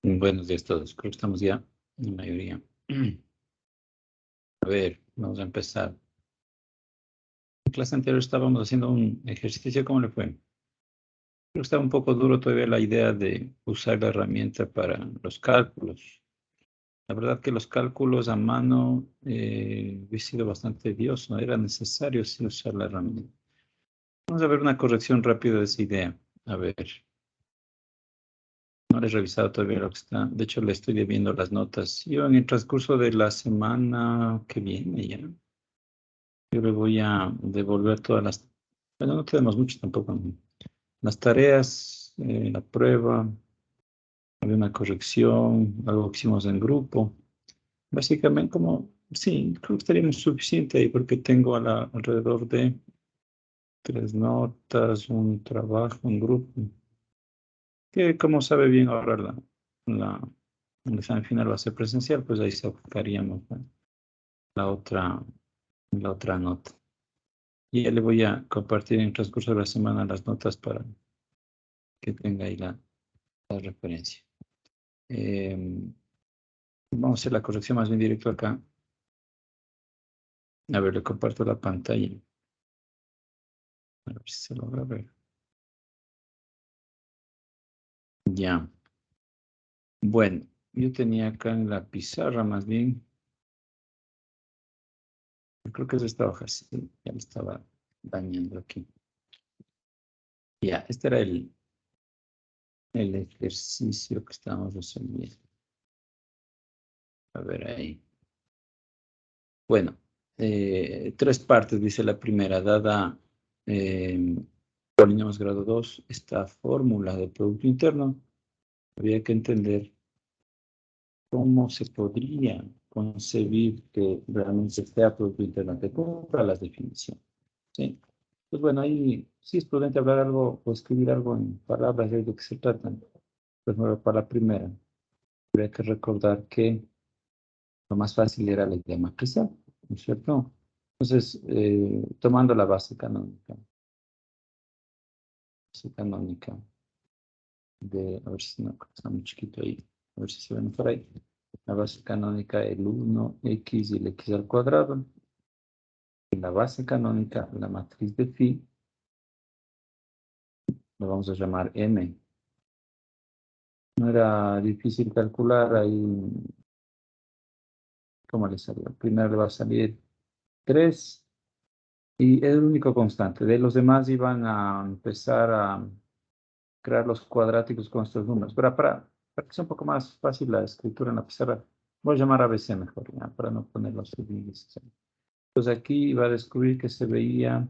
Buenos días a todos. Creo que estamos ya en la mayoría. A ver, vamos a empezar. En clase anterior estábamos haciendo un ejercicio. ¿Cómo le fue? Creo que estaba un poco duro todavía la idea de usar la herramienta para los cálculos. La verdad que los cálculos a mano he sido bastante tedioso. Era necesario sí usar la herramienta. Vamos a ver una corrección rápida de esa idea. A ver. No le he revisado todavía lo que está. De hecho, le estoy debiendo las notas. Yo en el transcurso de la semana que viene ya, yo le voy a devolver todas las... Bueno, no tenemos mucho tampoco, ¿no? Las tareas, la prueba, había una corrección, algo que hicimos en grupo. Básicamente, como, sí, creo que estaríamos suficiente ahí porque tengo alrededor de 3 notas, un trabajo, un grupo. Que como sabe bien ahora la, el examen final va a ser presencial, pues ahí sacaríamos, ¿no? la otra, la otra nota. Y ya le voy a compartir en el transcurso de la semana las notas para que tenga ahí la referencia. Vamos a hacer la corrección más bien directo acá. A ver, le comparto la pantalla. A ver si se logra ver. Ya. Bueno, yo tenía acá en la pizarra más bien. Creo que es esta hoja, sí, ya me estaba dañando aquí. Ya, este era el ejercicio que estábamos resolviendo. A ver ahí. Bueno, 3 partes, dice la primera, dada polinomios grado 2, esta fórmula de Producto Interno, había que entender cómo se podría concebir que realmente sea Producto Interno que cumpla las definiciones. ¿Sí? Pues bueno, ahí sí es prudente hablar algo o escribir algo en palabras de lo que se trata. Pues bueno, para la primera, habría que recordar que lo más fácil era la idea matricial, ¿no es cierto? Entonces, tomando la base canónica de, a ver si no, está muy chiquito ahí, a ver si se ven por ahí. La base canónica, el 1x y el x al cuadrado. Y la base canónica, la matriz de phi, lo vamos a llamar M. No era difícil calcular ahí, ¿cómo le salió? Primero le va a salir 3 y es el único constante. De los demás iban a empezar a crear los cuadráticos con estos números. Pero para que sea un poco más fácil la escritura en la pizarra, voy a llamar ABC mejor, ¿ya? Para no poner los índices. Entonces aquí iba a descubrir que se veía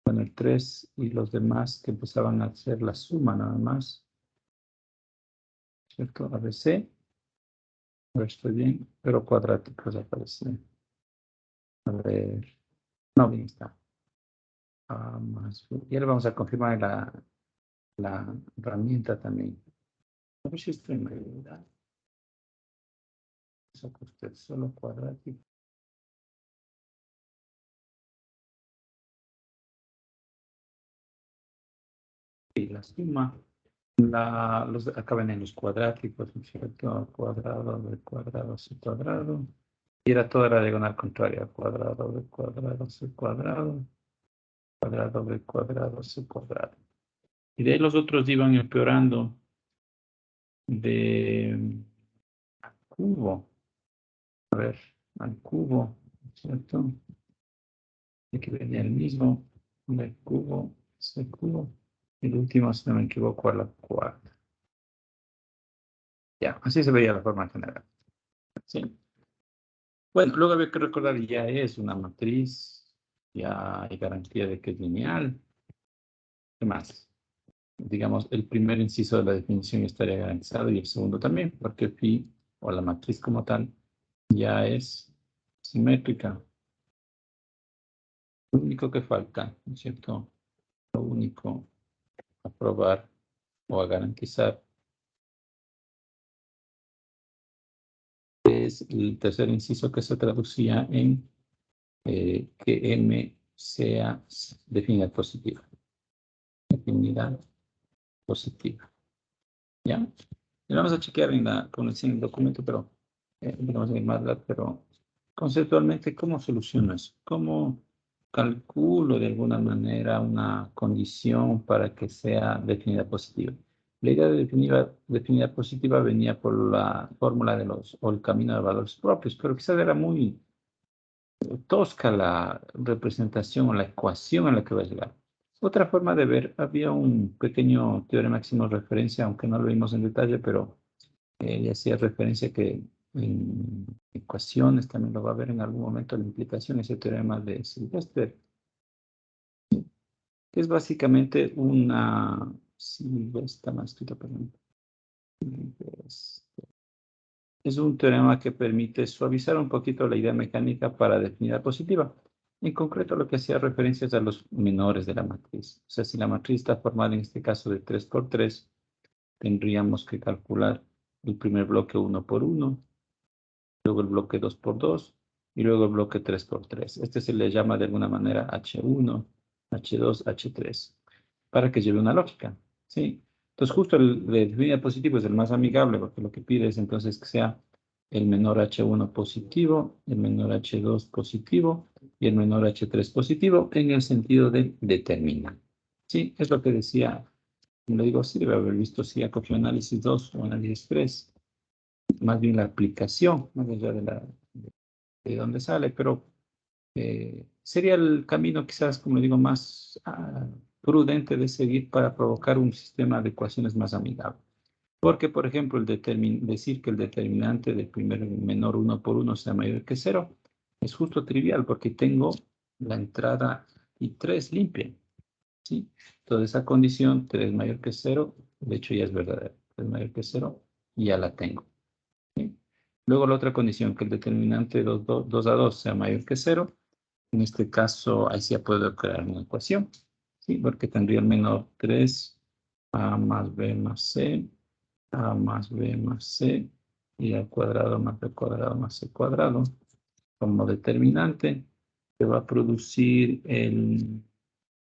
con el 3 y los demás que empezaban a hacer la suma nada más. ¿Cierto? ABC. A ver, estoy bien, pero cuadráticos aparece. A ver. No, bien está. A más B. Y ahora vamos a confirmar la herramienta también. A ver si estoy en mayoría. Saca usted solo cuadrático. Y la suma. Acaban en los cuadráticos, ¿no es cierto? Cuadrado de cuadrado, c cuadrado. Y era toda la diagonal contraria. Cuadrado de cuadrado, c cuadrado. Cuadrado de cuadrado, c cuadrado. Y de ahí los otros iban empeorando de cubo. A ver, al cubo, ¿cierto? Aquí venía el mismo, del cubo, c cubo. Y el último, si no me equivoco, a la cuarta. Ya, así se veía la forma general. ¿Sí? Bueno, luego había que recordar, ya es una matriz, ya hay garantía de que es lineal. ¿Qué más? Digamos, el primer inciso de la definición estaría garantizado y el segundo también, porque phi o la matriz como tal ya es simétrica. Lo único que falta, ¿no es cierto? Lo único a probar o a garantizar es el tercer inciso que se traducía en que M sea definida positiva. Definida positiva. ¿Ya? Y vamos a chequear en el documento, pero digamos en el MATLAB, pero conceptualmente, ¿cómo soluciono eso? ¿Cómo calculo de alguna manera una condición para que sea definida positiva? La idea de definida positiva venía por la fórmula o el camino de valores propios, pero quizás era muy tosca la representación o la ecuación a la que va a llegar. Otra forma de ver, había un pequeño teorema que hicimos referencia, aunque no lo vimos en detalle, pero le hacía referencia que en ecuaciones también lo va a ver en algún momento la implicación, ese teorema de Sylvester, que es básicamente una... Sylvester, más escrito, perdón. Es un teorema que permite suavizar un poquito la idea mecánica para definir la positiva. En concreto, lo que hacía referencia es a los menores de la matriz. O sea, si la matriz está formada en este caso de 3 por 3, tendríamos que calcular el primer bloque 1 por 1, luego el bloque 2 por 2 y luego el bloque 3 por 3. Este se le llama de alguna manera H1, H2, H3, para que lleve una lógica, ¿sí? Entonces, justo el de definir positivo es el más amigable, porque lo que pide es entonces que sea el menor H1 positivo, el menor H2 positivo y el menor H3 positivo en el sentido de determinar. Sí, es lo que decía, como le digo, sí debe haber visto si ha cogido análisis 2 o análisis 3, más bien la aplicación, más allá de dónde sale, pero sería el camino quizás, como digo, más prudente de seguir para provocar un sistema de ecuaciones más amigable. Porque, por ejemplo, decir que el determinante del primer menor 1 por 1 sea mayor que 0 es justo trivial porque tengo la entrada y 3 limpia, ¿sí? Toda esa condición, 3 mayor que 0, de hecho ya es verdadera. 3 mayor que 0, ya la tengo, ¿sí? Luego la otra condición, que el determinante 2 a 2 sea mayor que 0, en este caso, ahí sí puedo crear una ecuación, ¿sí? Porque tendría el menor 3a más b más c, a más b más c, y al cuadrado más b cuadrado más c cuadrado, como determinante, que va a producir el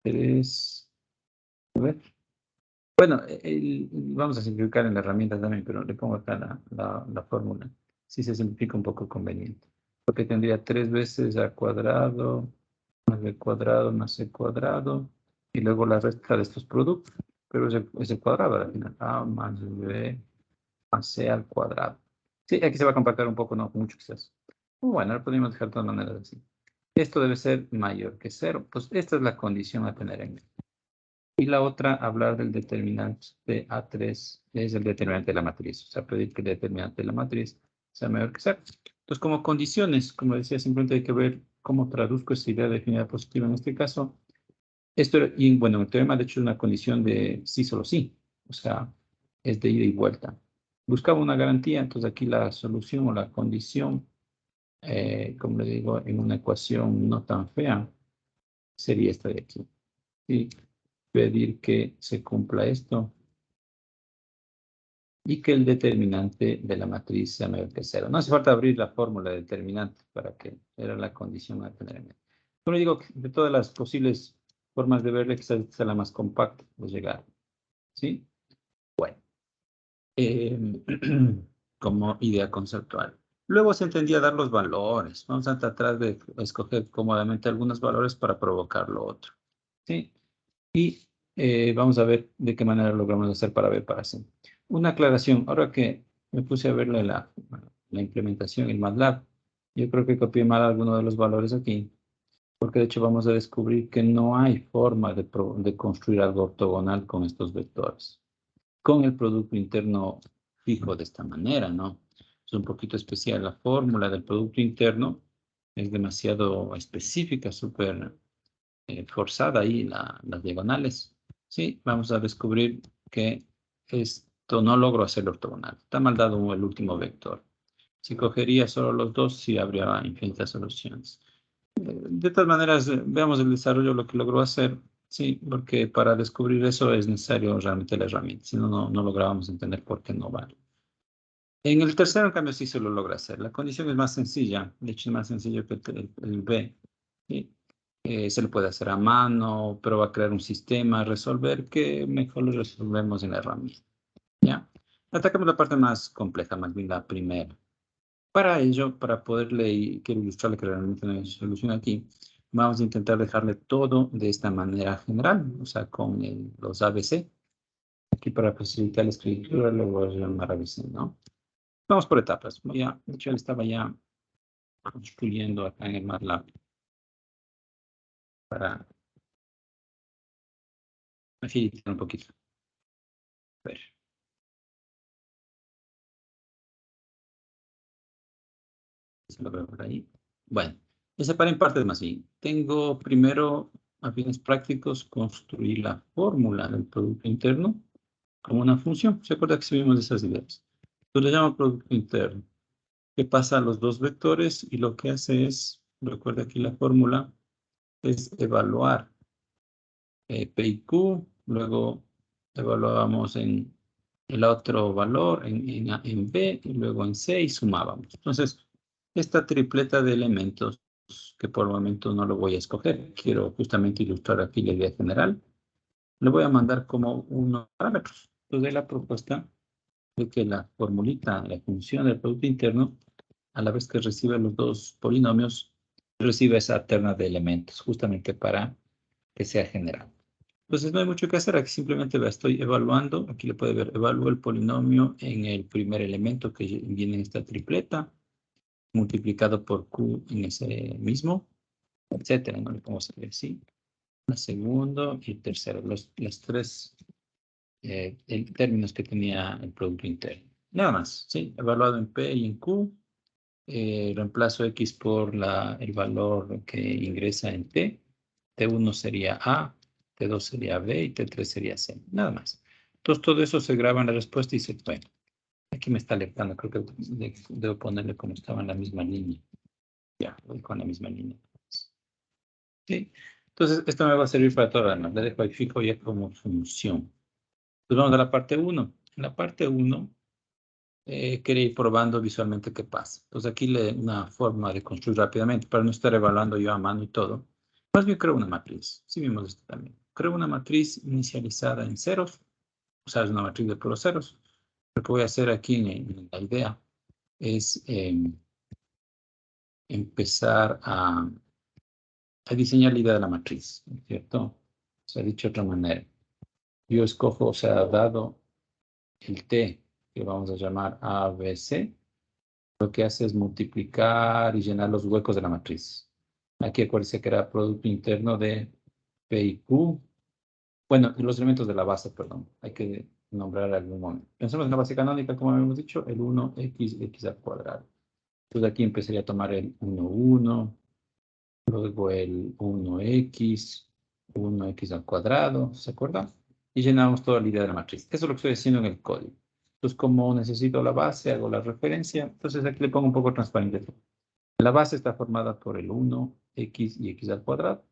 3, a ver. Bueno, vamos a simplificar en la herramienta también, pero le pongo acá la fórmula. Si se simplifica un poco conveniente. Porque tendría 3 veces a cuadrado más b cuadrado más c cuadrado, y luego la resta de estos productos, pero es el cuadrado al final, a más b más c al cuadrado. Sí, aquí se va a compactar un poco, no mucho quizás. Bueno, lo podemos dejar de todas maneras así. Esto debe ser mayor que 0, pues esta es la condición a tener en mente. Y la otra, hablar del determinante de A3, es el determinante de la matriz, o sea, pedir que el determinante de la matriz sea mayor que 0. Entonces, como condiciones, como decía, simplemente hay que ver cómo traduzco esta idea definida positiva en este caso. Y bueno, el teorema de hecho es una condición de sí, solo sí, o sea, es de ida y vuelta. Buscaba una garantía, entonces aquí la solución o la condición, como le digo, en una ecuación no tan fea, sería esta de aquí. Y pedir que se cumpla esto y que el determinante de la matriz sea mayor que 0. No hace falta abrir la fórmula de determinante para que era la condición a tener en mente. Como digo, de todas las posibles formas de verle, quizás esta sea la más compacta de llegar. ¿Sí? Bueno, como idea conceptual. Luego se entendía dar los valores. Vamos a tratar de escoger cómodamente algunos valores para provocar lo otro. ¿Sí? Y vamos a ver de qué manera logramos hacer para B para C. Una aclaración. Ahora que me puse a ver la implementación en MATLAB, yo creo que copié mal alguno de los valores aquí, porque de hecho vamos a descubrir que no hay forma de construir algo ortogonal con estos vectores. Con el producto interno fijo de esta manera, ¿no? Es un poquito especial. La fórmula del producto interno es demasiado específica, súper forzada ahí, las diagonales. Sí, vamos a descubrir que esto no logro hacerlo ortogonal. Está mal dado el último vector. Si cogería solo los dos, sí habría infinitas soluciones. De todas maneras, veamos el desarrollo, lo que logró hacer. Sí, porque para descubrir eso es necesario realmente la herramienta. Si no, no lográbamos entender por qué no vale. En el tercero, en cambio, sí se lo logra hacer. La condición es más sencilla. De hecho, es más sencillo que el B. ¿Sí? Se lo puede hacer a mano, pero va a crear un sistema, resolver, que mejor lo resolvemos en la herramienta. ¿Ya? Atacamos la parte más compleja, más bien la primera. Para ello, para poderle, y quiero ilustrarle que realmente no hay solución aquí, vamos a intentar dejarle todo de esta manera general, o sea, con los ABC. Aquí para facilitar la escritura lo voy a llamar ABC, ¿no? Vamos por etapas. De hecho, él estaba ya puliendo acá en el MATLAB para agilizar un poquito. A ver. Se lo veo por ahí. Bueno, se separa en partes más bien. Tengo primero, a fines prácticos, construir la fórmula del producto interno como una función. ¿Se acuerda que subimos esas ideas? Entonces le llamo producto interno, que pasa a los dos vectores y lo que hace es, recuerda aquí la fórmula, es evaluar P y Q, luego evaluábamos en el otro valor, en B, y luego en C y sumábamos. Entonces, esta tripleta de elementos, que por el momento no lo voy a escoger, quiero justamente ilustrar aquí la idea general, le voy a mandar como unos parámetros. Entonces, la propuesta de que la formulita, la función del producto interno, a la vez que recibe los dos polinomios, recibe esa terna de elementos, justamente para que sea general. Entonces no hay mucho que hacer, aquí simplemente la estoy evaluando, aquí le puede ver, evalúo el polinomio en el primer elemento que viene en esta tripleta, multiplicado por Q en ese mismo, etcétera, no le podemos hacer así. El segundo y el tercero, los tres términos que tenía el producto interno. Nada más, ¿sí? Evaluado en P y en Q, reemplazo X por el valor que ingresa en T. T1 sería A, T2 sería B y T3 sería C. Nada más. Entonces todo eso se graba en la respuesta y dice, bueno, aquí me está alertando, creo que debo ponerle como estaba en la misma línea. Ya, voy con la misma línea. ¿Sí? Entonces esto me va a servir para todo lo demás. Le dejo ahí fijo ya como función. Entonces vamos a la parte 1. En la parte 1 quería ir probando visualmente qué pasa. Entonces aquí una forma de construir rápidamente, para no estar evaluando yo a mano y todo. Más bien creo una matriz. Sí vimos esto también. Creo una matriz inicializada en ceros. O sea, es una matriz de puros ceros. Lo que voy a hacer aquí en la idea es empezar a diseñar la idea de la matriz, ¿cierto? O sea, dicho de otra manera. Yo escojo, o sea, dado el T, que vamos a llamar ABC, lo que hace es multiplicar y llenar los huecos de la matriz. Aquí acuérdense que era producto interno de P y Q. Bueno, y los elementos de la base, perdón. Hay que nombrar algún momento. Pensemos en la base canónica, como habíamos dicho, el 1x, x al cuadrado. Entonces aquí empezaría a tomar el 1, 1, luego el 1x, 1x al cuadrado, ¿se acuerdan? Y llenamos toda la idea de la matriz. Eso es lo que estoy haciendo en el código. Entonces, como necesito la base, hago la referencia. Entonces, aquí le pongo un poco transparente. La base está formada por el 1, x y x al cuadrado.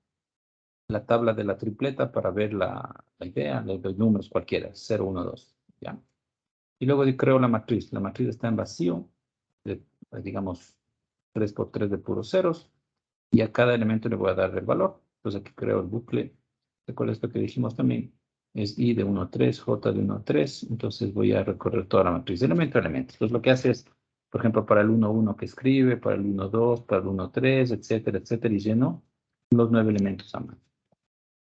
La tabla de la tripleta para ver la idea, los números cualquiera, 0, 1, 2. ¿Ya? Y luego creo la matriz. La matriz está en vacío, digamos 3 por 3 de puros ceros. Y a cada elemento le voy a dar el valor. Entonces aquí creo el bucle. ¿Recuerda esto que dijimos también? Es I de 1 a 3, J de 1 a 3. Entonces voy a recorrer toda la matriz, elemento a elemento. Entonces lo que hace es, por ejemplo, para el 1, 1 que escribe, para el 1, 2, para el 1, 3, etcétera, etcétera, y lleno los 9 elementos a mano.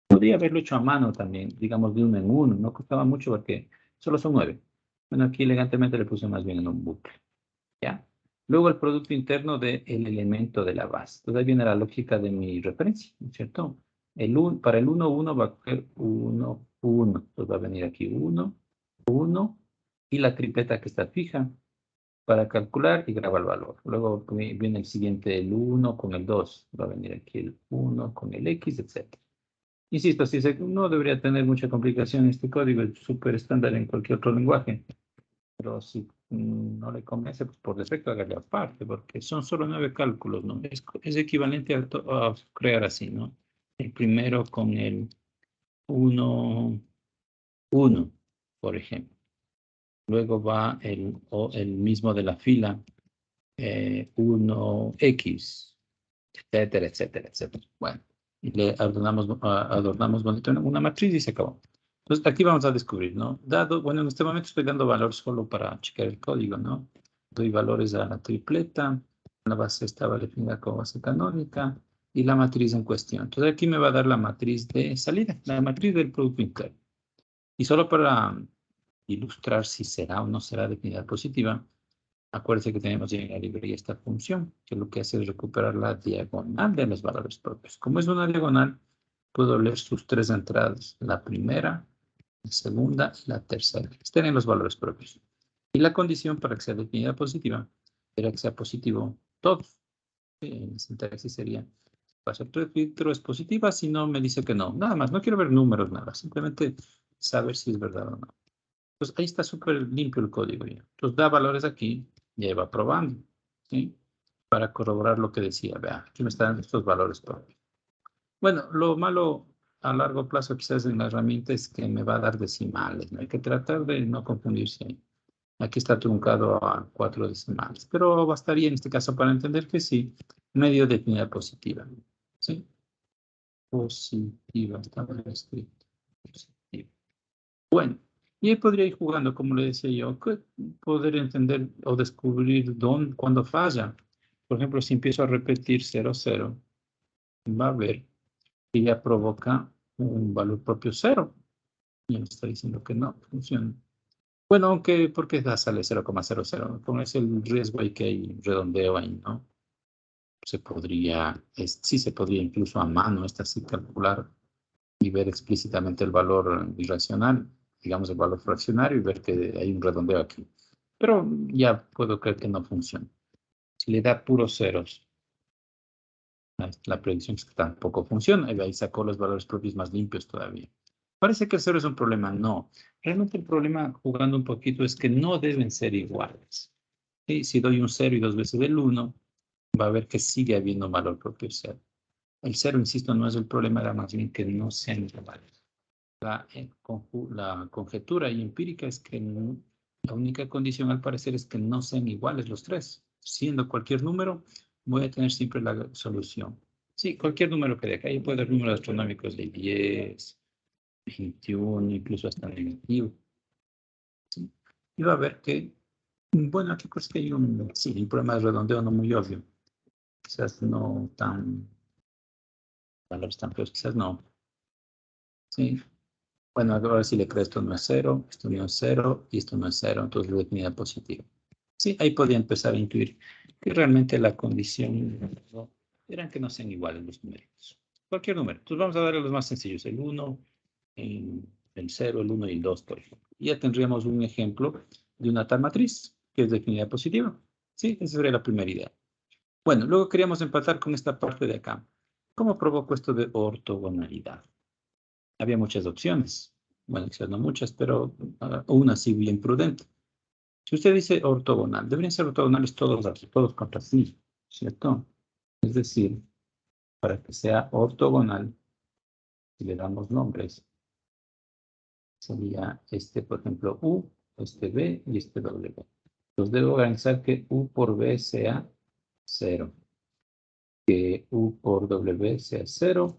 Podría haberlo hecho a mano también, digamos de uno en uno. No costaba mucho porque solo son 9. Bueno, aquí elegantemente le puse más bien en un bucle. ¿Ya? Luego el producto interno del elemento de la base. Entonces ahí viene la lógica de mi referencia, ¿no es cierto? Para el 1, 1 va a coger 1, 1. Entonces va a venir aquí 1, 1 y la tripleta que está fija para calcular y graba el valor. Luego viene el siguiente, el 1 con el 2. Va a venir aquí el 1 con el X, etc. Insisto, no debería tener mucha complicación este código, es súper estándar en cualquier otro lenguaje. Pero si no le convence, pues por defecto hágale aparte, porque son solo 9 cálculos, ¿no? Es equivalente a crear así, ¿no? El primero con el 1, 1, por ejemplo. Luego va el mismo de la fila, 1x, etcétera, etcétera, etcétera. Bueno, y le adornamos bonito una matriz y se acabó. Entonces, aquí vamos a descubrir, ¿no? Dado, bueno, en este momento estoy dando valor solo para chequear el código, ¿no? Doy valores a la tripleta, la base estaba definida como base canónica y la matriz en cuestión. Entonces, aquí me va a dar la matriz de salida, la matriz del producto interno. Y solo para ilustrar si será o no será definida positiva, acuérdense que tenemos ya en la librería esta función, que lo que hace es recuperar la diagonal de los valores propios. Como es una diagonal, puedo leer sus tres entradas, la primera, la segunda y la tercera. Estén en los valores propios. Y la condición para que sea definida positiva era que sea positivo todos. En sintaxis sería, paso el filtro es positiva, si no me dice que no. Nada más, no quiero ver números, nada. Simplemente saber si es verdad o no. Pues ahí está súper limpio el código ya. Entonces da valores aquí y ahí va probando, ¿sí? Para corroborar lo que decía. Vea, aquí me están estos valores propios. Bueno, lo malo a largo plazo quizás en la herramienta es que me va a dar decimales, ¿no? Hay que tratar de no confundirse ahí. Aquí está truncado a 4 decimales, pero bastaría en este caso para entender que sí, medio definida positiva, ¿sí? Positiva, está mal escrito. Positiva. Bueno, y ahí podría ir jugando, como le decía yo, poder entender o descubrir dónde, cuando falla. Por ejemplo, si empiezo a repetir 0, 0, va a ver que ya provoca un valor propio 0. Y me está diciendo que no funciona. Bueno, aunque, porque sale 0,00. Con ese el riesgo hay que hay redondeo ahí, ¿no? Se podría, sí se podría incluso a mano, esta sí calcular y ver explícitamente el valor irracional, digamos el valor fraccionario y ver que hay un redondeo aquí. Pero ya puedo creer que no funciona. Si le da puros ceros, la predicción es que tampoco funciona. Y ahí sacó los valores propios más limpios todavía. Parece que el cero es un problema. No. Realmente el problema, jugando un poquito, es que no deben ser iguales. ¿Sí? Si doy un 0 y dos veces el 1, va a ver que sigue habiendo un valor propio 0. El 0, insisto, no es el problema, era más bien que no sean iguales. La conjetura y empírica es que la única condición al parecer es que no sean iguales los tres. Siendo cualquier número, voy a tener siempre la solución. Sí, cualquier número que de acá. Yo puedo dar números astronómicos de 10, 21, incluso hasta negativo. ¿Sí? Y va a ver que, bueno, aquí pues que hay un problema de redondeo no muy obvio. Quizás no tan, valores tan feos, quizás no. Sí. Bueno, ahora si le creo esto no es 0, esto no es 0 y esto no es 0, entonces lo definida positiva. Sí, ahí podía empezar a intuir que realmente la condición era que no sean iguales los numeritos. Cualquier número. Entonces vamos a darle los más sencillos, el 1, el 0, el 1 y el 2, por ejemplo. Y ya tendríamos un ejemplo de una tal matriz que es definida positiva. Sí, esa sería la primera idea. Bueno, luego queríamos empatar con esta parte de acá. ¿Cómo provoco esto de ortogonalidad? Había muchas opciones. Bueno, quizás no muchas, pero una sí bien prudente. Si usted dice ortogonal, deberían ser ortogonales todos aquí, todos contra sí, ¿cierto? Es decir, para que sea ortogonal, si le damos nombres, sería este, por ejemplo, U, este B y este W. Entonces debo garantizar que U por B sea 0, que U por W sea 0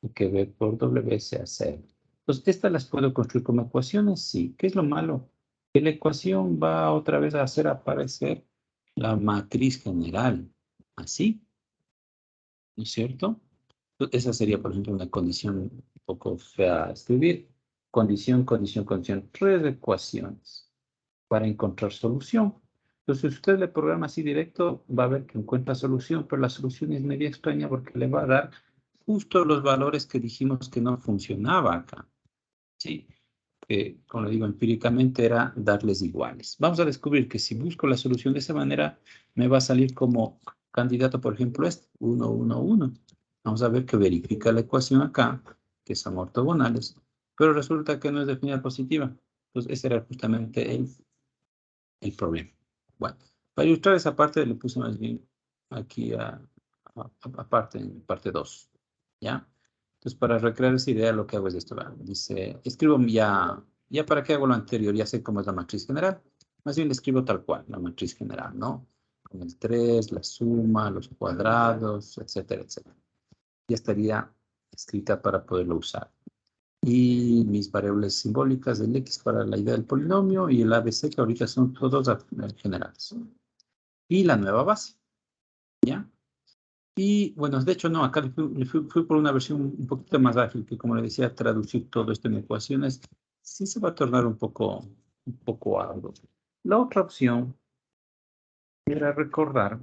y que B por W sea 0. Entonces, ¿estas las puedo construir como ecuaciones? Sí. ¿Qué es lo malo? Que la ecuación va otra vez a hacer aparecer la matriz general. Así, ¿no es cierto? Esa sería, por ejemplo, una condición un poco fea a escribir. Condición, condición, condición. Tres ecuaciones para encontrar solución. Entonces, si usted le programa así directo, va a ver que encuentra solución, pero la solución es media extraña porque le va a dar justo los valores que dijimos que no funcionaba acá. ¿Sí? Que, como le digo, empíricamente era darles iguales. Vamos a descubrir que si busco la solución de esa manera, me va a salir como candidato, por ejemplo, este, 1, 1, 1. Vamos a ver que verifica la ecuación acá, que son ortogonales, pero resulta que no es definida positiva. Entonces, ese era justamente el problema. Bueno, para ilustrar esa parte, le puse más bien aquí aparte, en parte 2. ¿Ya? Entonces, para recrear esa idea, lo que hago es esto. Dice, escribo ya para qué hago lo anterior, ya sé cómo es la matriz general. Más bien le escribo tal cual, la matriz general, ¿no? Con el 3, la suma, los cuadrados, etcétera, etcétera. Ya estaría escrita para poderlo usar. y mis variables simbólicas del X para la idea del polinomio y el ABC, que ahorita son todos generales. Y la nueva base, ¿ya? Y bueno, de hecho no, acá fui por una versión un poquito más ágil, que como le decía, traducir todo esto en ecuaciones sí se va a tornar un poco arduo. La otra opción era recordar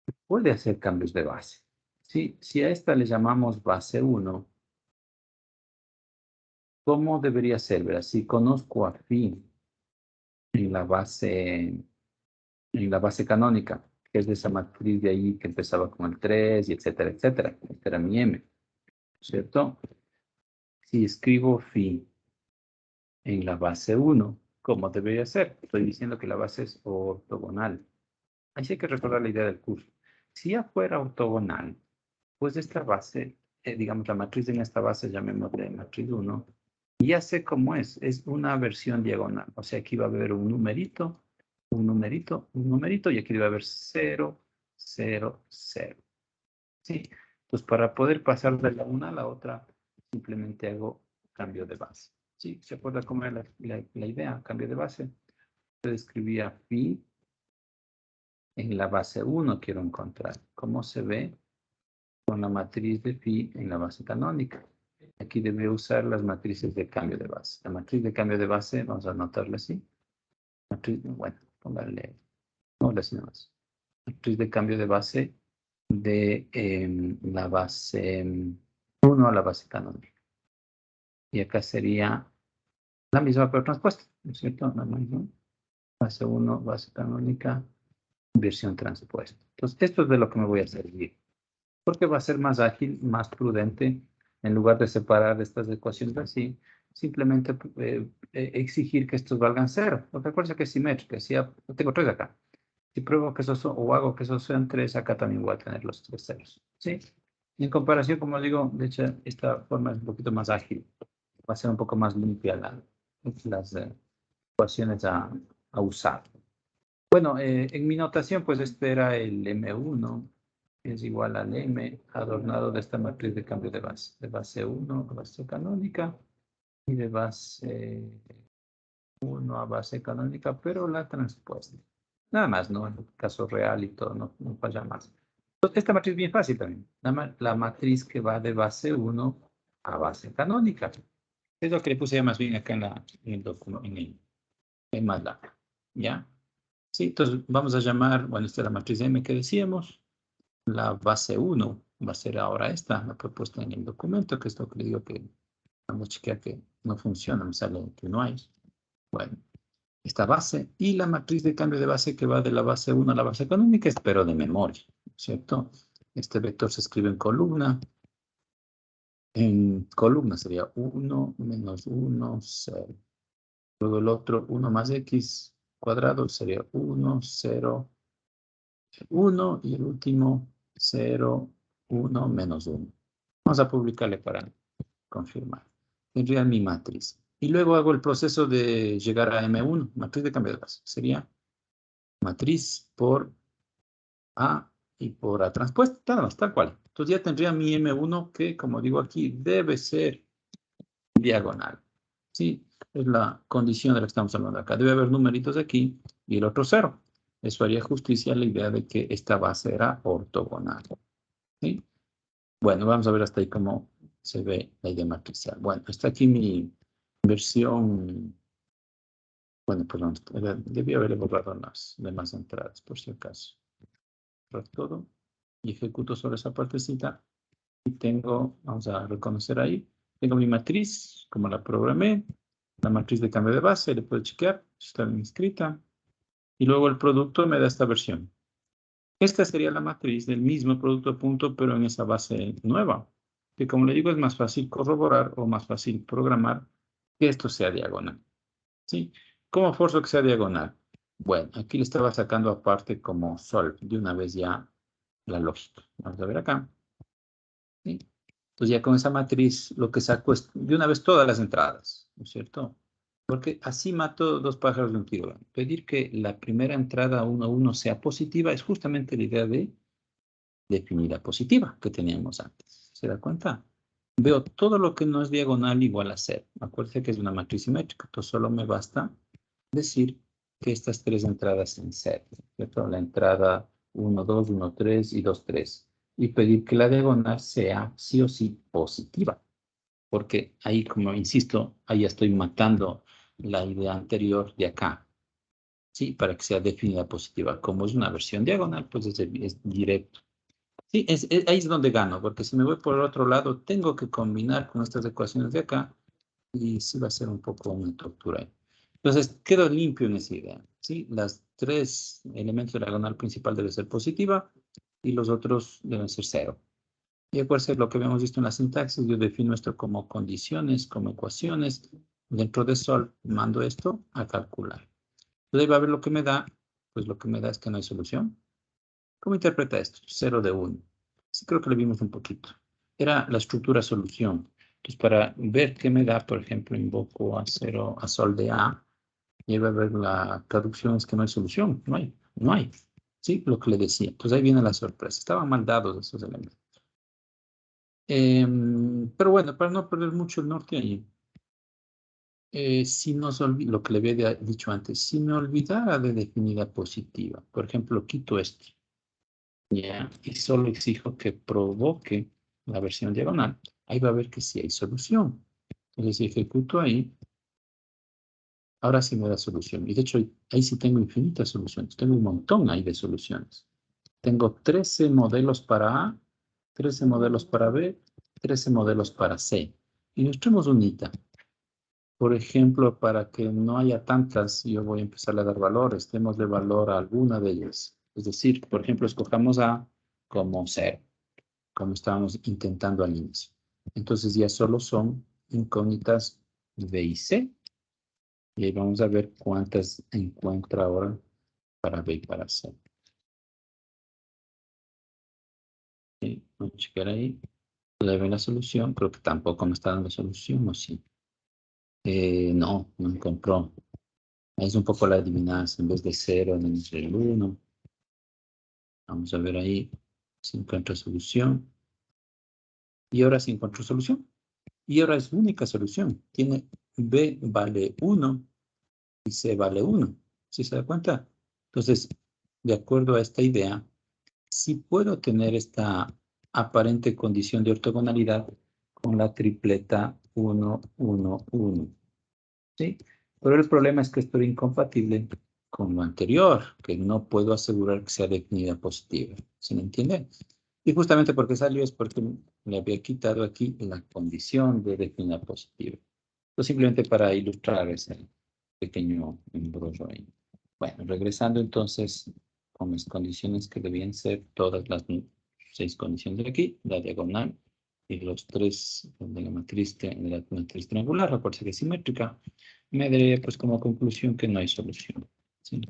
que puede hacer cambios de base. Si a esta le llamamos base 1, ¿cómo debería ser? ¿Verdad? Si conozco a phi en la base canónica, que es de esa matriz de ahí que empezaba con el 3 y etcétera, etcétera. Este era mi M, ¿cierto? Si escribo phi en la base 1, ¿cómo debería ser? Estoy diciendo que la base es ortogonal. Ahí sí hay que recordar la idea del curso. Si ya fuera ortogonal, pues esta base, digamos la matriz en esta base, llamémosle matriz 1, ya sé cómo es una versión diagonal. O sea, aquí va a haber un numerito, un numerito, un numerito, y aquí va a haber 0, 0, 0. ¿Sí? Pues para poder pasar de la una a la otra, simplemente hago cambio de base. ¿Sí? ¿Se acuerda cómo era la idea? Cambio de base. Se escribía phi en la base 1, quiero encontrar. ¿Cómo se ve? Con la matriz de phi en la base canónica. Aquí debe usar las matrices de cambio de base. La matriz de cambio de base, vamos a anotarla así. Matriz, bueno, póngale, no así nomás. Matriz de cambio de base de la base 1 a la base canónica. Y acá sería la misma pero transpuesta, ¿no es cierto? La misma. Base 1, base canónica, versión transpuesta. Entonces, esto es de lo que me voy a servir. Porque va a ser más ágil, más prudente, en lugar de separar estas ecuaciones así, simplemente exigir que estos valgan 0. Porque acuérdense que es simétrica. Si ya, tengo 3 acá. Si pruebo que esos son, o hago que esos sean 3, acá también voy a tener los 3 ceros. ¿Sí? Y en comparación, como digo, de hecho, esta forma es un poquito más ágil. Va a ser un poco más limpia las ecuaciones a usar. Bueno, en mi notación, pues este era el M1, es igual al M adornado de esta matriz de cambio de base 1 a base canónica y de base 1 a base canónica, pero la transpuesta. Nada más, ¿no? En el caso real y todo, no falla más. Entonces, esta matriz es bien fácil también. La matriz que va de base 1 a base canónica. Es lo que le puse ya más bien acá en el documento, en MATLAB. ¿Ya? Sí, entonces vamos a llamar, bueno, esta es la matriz M que decíamos. La base 1 va a ser ahora esta, la propuesta en el documento, que es lo que le digo que vamos a chequear que no funciona, me sale que no hay. Bueno, esta base y la matriz de cambio de base que va de la base 1 a la base canónica, pero de memoria, ¿cierto? Este vector se escribe en columna. En columna sería 1 menos 1, 0. Luego el otro 1 más x cuadrado sería 1, 0, 1 y el último 0, 1 menos 1. Vamos a publicarle para confirmar. Tendría mi matriz. Y luego hago el proceso de llegar a M1, matriz de cambio de base. Sería matriz por A y por A transpuesta, nada más, tal cual. Entonces ya tendría mi M1 que, como digo aquí, debe ser diagonal. Sí, es la condición de la que estamos hablando acá. Debe haber numeritos aquí y el otro 0. Eso haría justicia a la idea de que esta base era ortogonal. ¿Sí? Bueno, vamos a ver hasta ahí cómo se ve la idea matricial. Bueno, está aquí mi versión. Bueno, perdón, debí haberle borrado las demás entradas, por si acaso. Borrar todo y ejecuto sobre esa partecita. Y tengo, vamos a reconocer ahí, tengo mi matriz, como la programé, la matriz de cambio de base, le puedo chequear, está bien escrita. Y luego el producto me da esta versión. Esta sería la matriz del mismo producto punto, pero en esa base nueva. Que como le digo, es más fácil corroborar o más fácil programar que esto sea diagonal. ¿Sí? ¿Cómo forzo que sea diagonal? Bueno, aquí le estaba sacando aparte como solve, de una vez ya la lógica. Vamos a ver acá. ¿Sí? Entonces ya con esa matriz lo que saco es de una vez todas las entradas, ¿no es cierto? Porque así mato dos pájaros de un tiro. Pedir que la primera entrada 1, 1 sea positiva es justamente la idea de definida positiva que teníamos antes. ¿Se da cuenta? veo todo lo que no es diagonal igual a 0. Acuérdense que es una matriz simétrica, entonces solo me basta decir que estas tres entradas en 0, ¿cierto? La entrada 1, 2, 1, 3 y 2, 3. Y pedir que la diagonal sea sí o sí positiva. Porque ahí, como insisto, ahí estoy matando la idea anterior de acá. Sí, para que sea definida positiva. Como es una versión diagonal, pues es directo. Sí, ahí es donde gano, porque si me voy por el otro lado, tengo que combinar con estas ecuaciones de acá y sí va a ser un poco una tortura ahí. Entonces, quedo limpio en esa idea. ¿Sí? Las tres elementos de la diagonal principal deben ser positiva y los otros deben ser 0. Y acuérdense lo que habíamos visto en la sintaxis, yo defino esto como condiciones, como ecuaciones. Dentro de Sol mando esto a calcular. Entonces ahí va a ver lo que me da, pues lo que me da es que no hay solución. ¿Cómo interpreta esto? 0 de 1. Sí, creo que lo vimos un poquito. Era la estructura solución. Entonces, para ver qué me da, por ejemplo, invoco a 0 a Sol de A, y ahí va a ver la traducción es que no hay solución. No hay. Sí, lo que le decía. Pues ahí viene la sorpresa. Estaban mal dados esos elementos. Pero bueno, para no perder mucho el norte ahí, si nos lo que le había dicho antes, si me olvidara de definir a positiva, por ejemplo, quito esto, ¿ya? Y solo exijo que provoque la versión diagonal, ahí va a ver que sí hay solución. Entonces, si ejecuto ahí, ahora sí me da solución. Y de hecho, ahí sí tengo infinitas soluciones, tengo un montón ahí de soluciones. Tengo 13 modelos para A, 13 modelos para B, 13 modelos para C. Y nos tenemos unita. Por ejemplo, para que no haya tantas, yo voy a empezar a dar valores. Démosle valor a alguna de ellas. Es decir, por ejemplo, escojamos A como 0, como estábamos intentando al inicio. Entonces ya solo son incógnitas B y C. Y ahí vamos a ver cuántas encuentra ahora para B y para C. Okay, vamos a checar ahí. Le ve la solución. Creo que tampoco me está dando solución, ¿o sí? No encontró. Es un poco la adivinanza. En vez de 0, entre el 1. Vamos a ver ahí si encuentra solución. Y ahora sí encuentro solución. Y ahora es única solución. Tiene B vale 1 y C vale 1. ¿Sí se da cuenta? Entonces, de acuerdo a esta idea, sí puedo tener esta aparente condición de ortogonalidad con la tripleta 1, 1, 1. ¿Sí? Pero el problema es que esto es incompatible con lo anterior, que no puedo asegurar que sea definida positiva. ¿Sí me entiende? Y justamente porque salió es porque le había quitado aquí la condición de definida positiva. Pues simplemente para ilustrar ese pequeño embrollo ahí. Bueno, regresando entonces con las condiciones que debían ser todas las 6 condiciones de aquí, la diagonal y los 3 de la matriz triangular, la fuerza que es simétrica, me daría pues como conclusión que no hay solución. ¿Sí?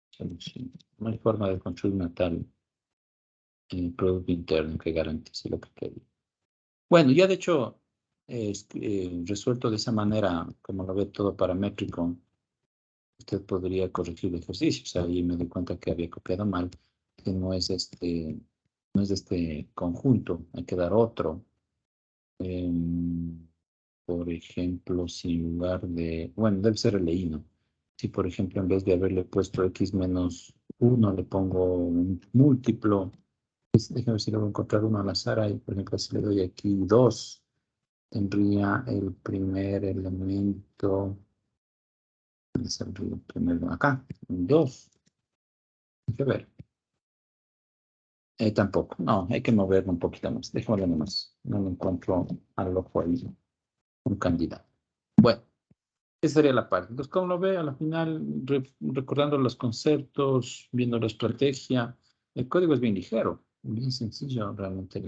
Solución. No hay forma de construir una tal producto interno que garantice lo que quería. Bueno, ya de hecho, resuelto de esa manera, como lo ve todo paramétrico, usted podría corregir el ejercicio. O sea, ahí me doy cuenta que había copiado mal, que no es este conjunto, hay que dar otro. Por ejemplo, si en lugar de, bueno, debe ser el I, ¿no? Si, por ejemplo, en vez de haberle puesto x menos 1, le pongo un múltiplo, déjame ver si logro encontrar uno al azar ahí. Por ejemplo, si le doy aquí 2, tendría el primer elemento, primero acá, un 2. Hay que ver. Tampoco, no, hay que moverlo un poquito más. Déjame nomás. No lo encuentro al ojo ahí, un candidato. Bueno, esa sería la parte. Entonces, como lo ve, a la final, recordando los conceptos, viendo la estrategia, el código es bien ligero, bien sencillo realmente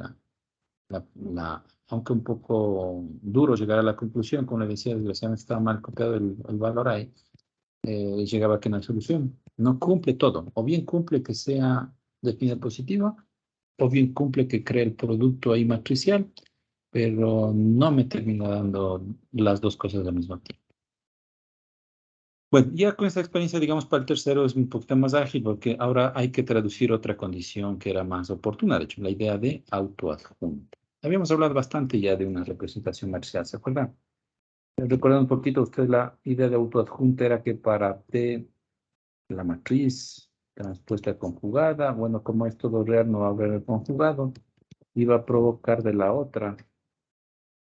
aunque un poco duro llegar a la conclusión, como le decía, desgraciadamente estaba mal copiado el valor ahí, llegaba a que no hay solución. No cumple todo, o bien cumple que sea definida positiva, o bien cumple que cree el producto ahí matricial, pero no me termina dando las dos cosas al mismo tiempo. Bueno, ya con esta experiencia, digamos, para el tercero es un poquito más ágil porque ahora hay que traducir otra condición que era más oportuna, de hecho, la idea de autoadjunto. Habíamos hablado bastante ya de una representación matricial, ¿se acuerdan? Recuerden un poquito, usted la idea de autoadjunta era que para T, la matriz transpuesta conjugada, bueno, como es todo real, no va a haber el conjugado, iba a provocar de la otra,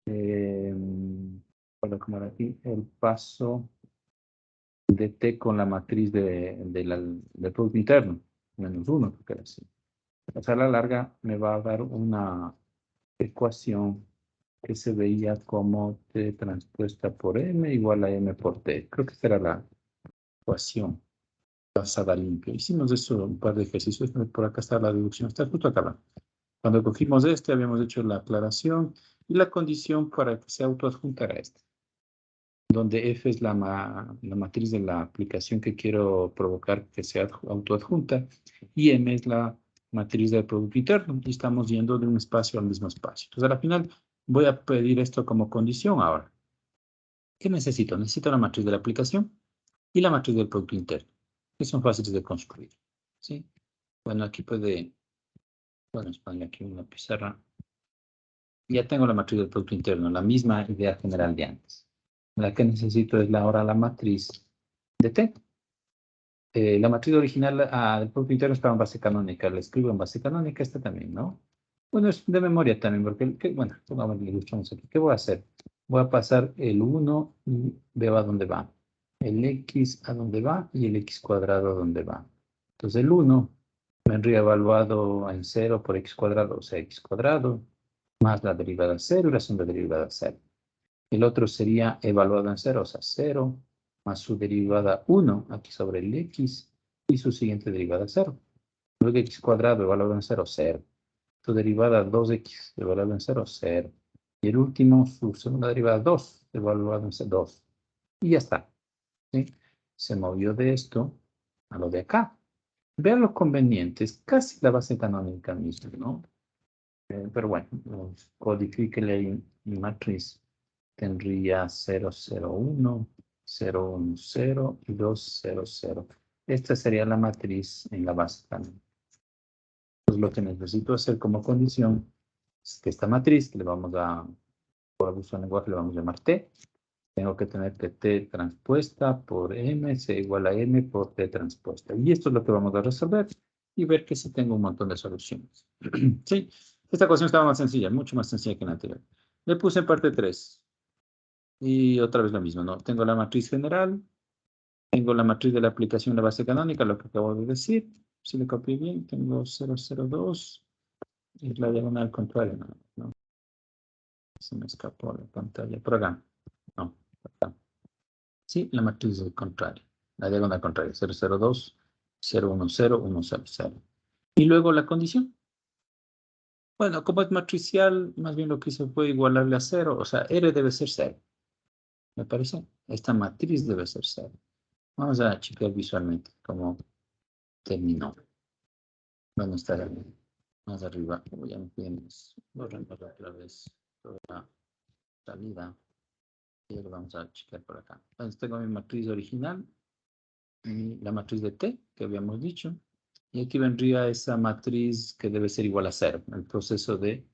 bueno, como era aquí, el paso de T con la matriz del producto interno, menos 1, porque era así. O sea, a la larga me va a dar una ecuación que se veía como T transpuesta por M igual a M por T. Creo que esta era la ecuación pasada limpia. Hicimos eso un par de ejercicios, por acá está la deducción, está justo acá. Cuando cogimos este, habíamos hecho la aclaración y la condición para que se autoadjuntara este, donde F es la matriz de la aplicación que quiero provocar que sea autoadjunta y M es la matriz del producto interno y estamos yendo de un espacio al mismo espacio. Entonces, al final voy a pedir esto como condición ahora. ¿Qué necesito? Necesito la matriz de la aplicación y la matriz del producto interno, que son fáciles de construir. ¿Sí? Bueno, aquí puede, bueno, poner aquí una pizarra. Ya tengo la matriz del producto interno, la misma idea general de antes. La que necesito es ahora la matriz de T. La matriz original del producto interno estaba en base canónica. La escribo en base canónica, esta también, ¿no? Bueno, es de memoria también, porque, bueno, pongamos, le ilustramos aquí. ¿Qué voy a hacer? Voy a pasar el 1 y veo a dónde va. El x a dónde va y el x cuadrado a dónde va. Entonces el 1 vendría evaluado en 0 por x cuadrado, o sea, x cuadrado, más la derivada 0 y la suma de derivada 0. El otro sería evaluado en 0, o sea, 0, más su derivada 1, aquí sobre el x, y su siguiente derivada 0. Luego x cuadrado evaluado en 0, 0. Su derivada 2x evaluado en 0, 0. Y el último, su segunda derivada 2, evaluado en 0, 2. Y ya está. ¿Sí? Se movió de esto a lo de acá. Vean los convenientes, casi la base canónica misma, ¿no? Pero bueno, codifíquele mi matriz. Tendría 0, 0, 1, 0, 1, 0 y 2, 0, 0. Esta sería la matriz en la base canónica. Pues lo que necesito hacer como condición es que esta matriz, que le vamos a, por abuso del lenguaje, le vamos a llamar T. Tengo que tener que T transpuesta por M sea igual a M por T transpuesta. Y esto es lo que vamos a resolver y ver que sí tengo un montón de soluciones. Sí, esta ecuación estaba más sencilla, mucho más sencilla que la anterior. Le puse en parte 3. Y otra vez lo mismo, ¿no? Tengo la matriz general, tengo la matriz de la aplicación de base canónica, lo que acabo de decir. Si le copié bien, tengo 002 y la diagonal contraria, ¿no? Se me escapó la pantalla. Por acá. No, acá. Sí, la matriz del contrario. La diagonal contraria. 002, 010, 100. Y luego la condición. Bueno, como es matricial, más bien lo que hice fue igualarle a 0. O sea, R debe ser 0. ¿Me parece? Esta matriz debe ser 0. Vamos a chequear visualmente cómo terminó. Vamos a estar más arriba. Ya me pudimos borrando otra vez toda la salida. Y lo vamos a chequear por acá. Entonces tengo mi matriz original, y la matriz de T que habíamos dicho. Y aquí vendría esa matriz que debe ser igual a 0. El proceso de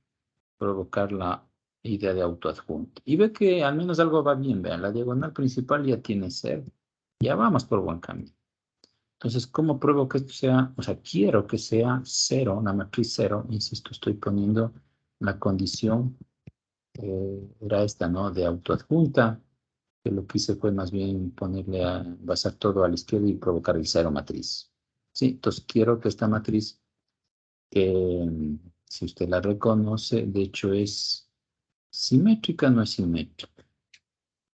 provocar la idea de autoadjunto. Y ve que al menos algo va bien. Vean, la diagonal principal ya tiene 0. Ya vamos por buen camino. Entonces, ¿cómo pruebo que esto sea? O sea, quiero que sea 0, una matriz 0. Insisto, estoy poniendo la condición, era esta, ¿no? De autoadjunta, que lo que hice fue más bien ponerle basar todo a la izquierda y provocar el 0 matriz. ¿Sí? Entonces, quiero que esta matriz, si usted la reconoce, de hecho es simétrica, no es simétrica.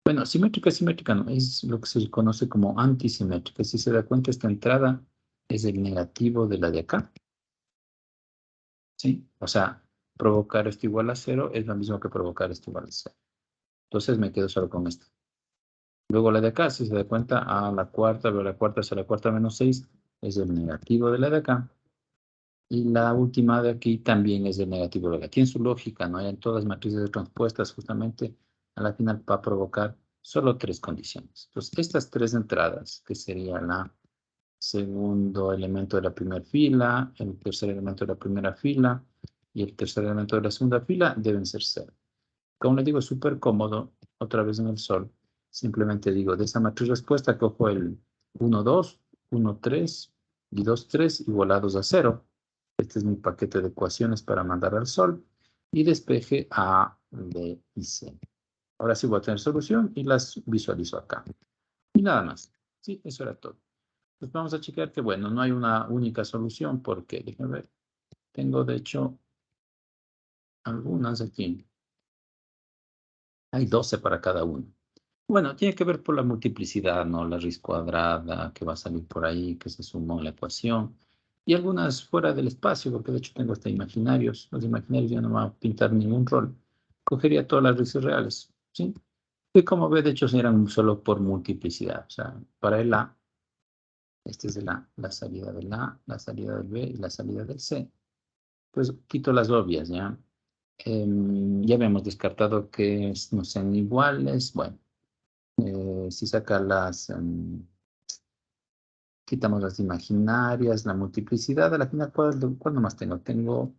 Bueno, simétrica no, es lo que se conoce como antisimétrica. Si se da cuenta, esta entrada es el negativo de la de acá. ¿Sí? O sea, provocar esto igual a 0 es lo mismo que provocar esto igual a 0. Entonces me quedo solo con esto. Luego la de acá, si se da cuenta, a la cuarta, veo la cuarta, hacia la cuarta menos 6, es el negativo de la de acá. Y la última de aquí también es el negativo de la de aquí. En su lógica, ¿no? En todas las matrices transpuestas, justamente, a la final va a provocar solo 3 condiciones. Entonces, estas 3 entradas, que sería la segundo elemento de la primera fila, el tercer elemento de la primera fila y el tercer elemento de la segunda fila deben ser 0. Como les digo, es súper cómodo, otra vez en el sol. Simplemente digo, de esa matriz respuesta cojo el 1, 2, 1, 3 y 2, 3 igualados a 0. Este es mi paquete de ecuaciones para mandar al sol. Y despeje A, B y C. Ahora sí voy a tener solución y las visualizo acá. Y nada más. Sí, eso era todo. Pues vamos a checar que, bueno, no hay una única solución porque, déjenme ver, tengo de hecho algunas aquí. Hay 12 para cada uno. Bueno, tiene que ver por la multiplicidad, ¿no? La raíz cuadrada que va a salir por ahí, que se sumó en la ecuación. Y algunas fuera del espacio, porque de hecho tengo hasta imaginarios. Los imaginarios ya no van a pintar ningún rol. Cogería todas las raíces reales, ¿sí? Y como ve, de hecho, eran solo por multiplicidad. O sea, para el A, este es de la salida del A, la salida del B y la salida del C. Pues quito las obvias, ¿ya? Ya habíamos descartado que no sean iguales. Bueno, si saca quitamos las imaginarias, la multiplicidad, a la final, ¿cuál nomás tengo? Tengo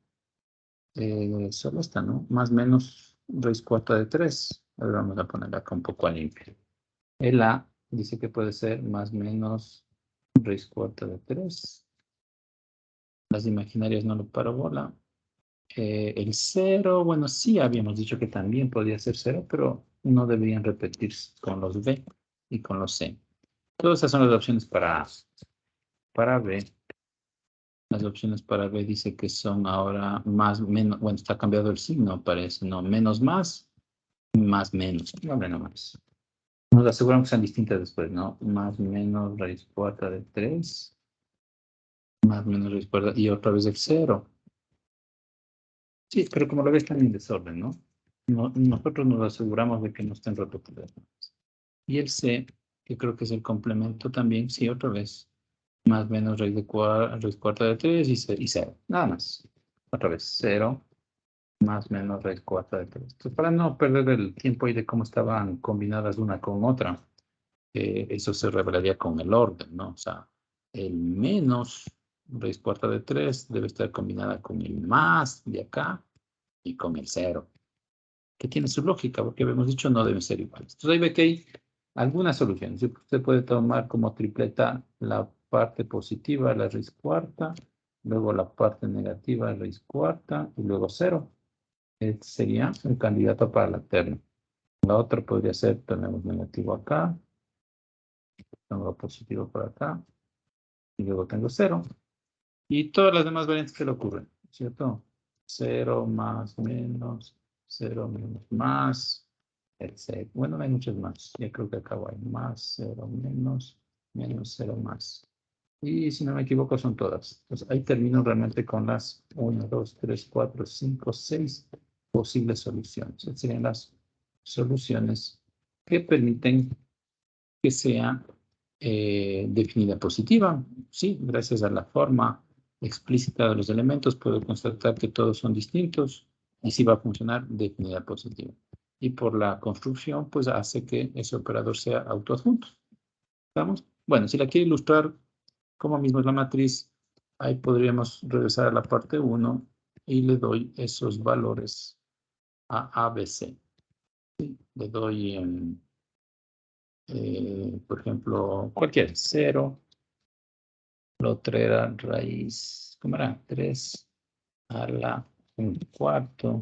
solo esta, ¿no? Más menos raíz cuarta de 3. Ahora vamos a poner acá un poco a limpio. El A dice que puede ser más menos raíz cuarta de 3. Las imaginarias no lo paro bola. El 0, bueno, sí habíamos dicho que también podía ser 0, pero no deberían repetirse con los B y con los C. Todas esas son las opciones para A. Para B, las opciones para B dice que son ahora más, menos, bueno, está cambiado el signo, parece, no, menos más, más menos, no menos más. Nos aseguramos que sean distintas después, ¿no? Más menos raíz cuarta de 3, más menos raíz cuarta, y otra vez el 0. Sí, pero como lo ves están en desorden, ¿no? Nosotros nos aseguramos de que no estén repetidas. Y el C, que creo que es el complemento también, sí, otra vez. Más menos raíz cuarta de 3 y 0. Nada más. Otra vez, 0 más menos raíz cuarta de 3. Entonces, para no perder el tiempo y de cómo estaban combinadas una con otra, eso se revelaría con el orden, ¿no? O sea, el menos raíz cuarta de 3 debe estar combinada con el más de acá y con el 0, que tiene su lógica, porque habíamos dicho no deben ser iguales. Entonces ahí ve que hay algunas soluciones. Usted puede tomar como tripleta la parte positiva, la raíz cuarta, luego la parte negativa, raíz cuarta, y luego 0. Este sería un candidato para la terna. La otra podría ser, tenemos negativo acá, tengo positivo por acá, y luego tengo 0. Y todas las demás variantes que le ocurren, ¿cierto? 0 más menos, 0 menos más, etc. Bueno, hay muchas más. Ya creo que acabo hay más, 0 menos, menos 0 más. Y si no me equivoco son todas. Entonces ahí termino realmente con las 1, 2, 3, 4, 5, 6 posibles soluciones. Estas serían las soluciones que permiten que sea definida positiva. Sí, gracias a la forma explícita de los elementos puedo constatar que todos son distintos y sí va a funcionar definida positiva. Y por la construcción, pues hace que ese operador sea autoadjunto. ¿Estamos? Bueno, si la quiero ilustrar, como mismo es la matriz, ahí podríamos regresar a la parte 1 y le doy esos valores a ABC. ¿Sí? Le doy, por ejemplo, cualquier 0. La otra era raíz, ¿cómo era? 3 a la 1/4.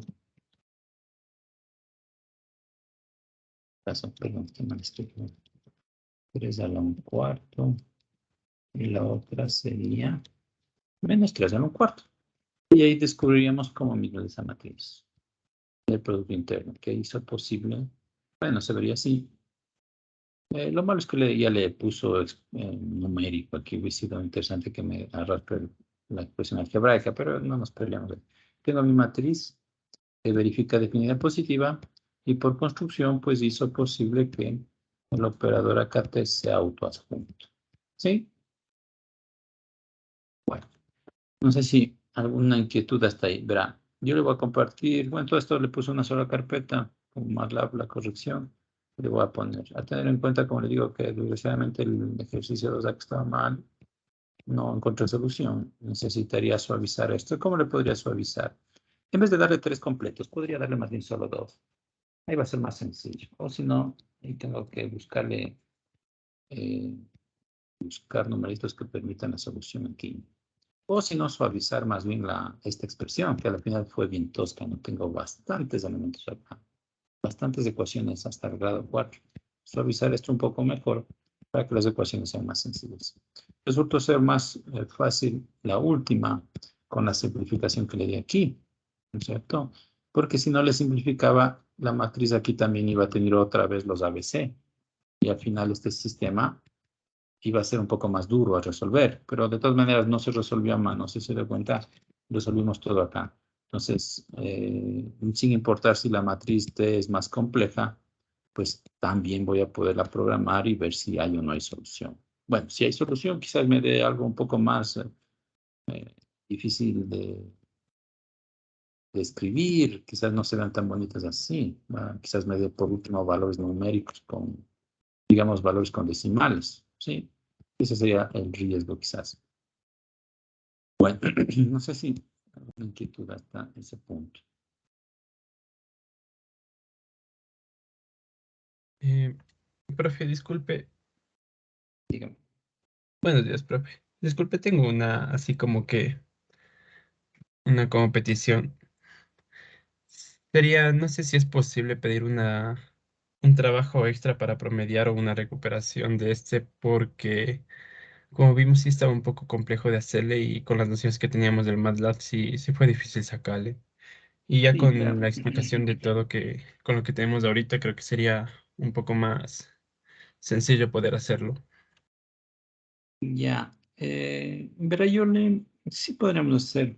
Perdón, qué mal escrito. 3 a la 1/4. Y la otra sería menos 3 a la 1/4. Y ahí descubriríamos cómo mismo esa matriz del Producto Interno, que hizo posible, bueno, se vería así. Lo malo es que ya le puso numérico, aquí hubiera sido interesante que me arrastre la expresión algebraica, pero no nos peleamos. Tengo mi matriz que verifica definida positiva y por construcción pues hizo posible que el operador AKT sea autoadjunto. ¿Sí? Bueno, no sé si alguna inquietud hasta ahí. Verá, yo le voy a compartir, bueno, todo esto le puse una sola carpeta, con MATLAB la corrección. Le voy a poner, a tener en cuenta, como le digo, que desgraciadamente el ejercicio 2A que estaba mal, no encontré solución. Necesitaría suavizar esto. ¿Cómo le podría suavizar? En vez de darle 3 completos, podría darle más bien solo 2. Ahí va a ser más sencillo. O si no, ahí tengo que buscarle, buscar numeritos que permitan la solución aquí. O si no, suavizar más bien esta expresión, que al final fue bien tosca. No tengo bastantes elementos acá. Bastantes ecuaciones hasta el grado 4. Suavizar esto un poco mejor para que las ecuaciones sean más sencillas. Resultó ser más fácil la última con la simplificación que le di aquí, ¿no es cierto? Porque si no le simplificaba, la matriz aquí también iba a tener otra vez los ABC. Y al final este sistema iba a ser un poco más duro a resolver, pero de todas maneras no se resolvió a mano, si se da cuenta, resolvimos todo acá. Entonces, sin importar si la matriz T es más compleja, pues también voy a poderla programar y ver si hay o no hay solución. Bueno, si hay solución, quizás me dé algo un poco más difícil de escribir, quizás no se vean tan bonitas así, quizás me dé por último valores numéricos con, digamos, valores con decimales, ¿sí? Ese sería el riesgo quizás. Bueno, no sé si alguna inquietud hasta ese punto. Eh, Profe, disculpe. Dígame. Buenos días, profe. Disculpe, tengo una así como que una competición. Sería, no sé si es posible pedir un trabajo extra para promediar o una recuperación de este, porque como vimos sí estaba un poco complejo de hacerle y con las nociones que teníamos del MATLAB sí fue difícil sacarle. Y ya Sí, ya, con la explicación de todo que con lo que tenemos ahorita, creo que sería un poco más sencillo poder hacerlo. ya. Verá, sí podríamos hacer,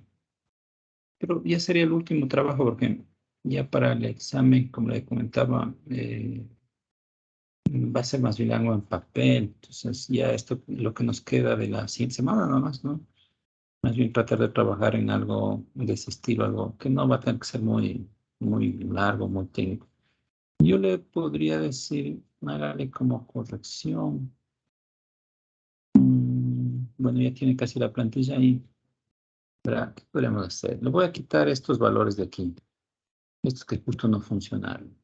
pero ya sería el último trabajo porque ya para el examen, como le comentaba, va a ser más bien algo en papel. Entonces ya esto, lo que nos queda de la siguiente semana nada más, ¿no? Más bien tratar de trabajar en algo de ese estilo, algo que no va a tener que ser muy, muy largo, muy técnico. Yo le podría decir, hágale como corrección. Bueno, ya tiene casi la plantilla ahí. ¿Verdad? ¿Qué podemos hacer? Le voy a quitar estos valores de aquí, estos que justo no funcionaron.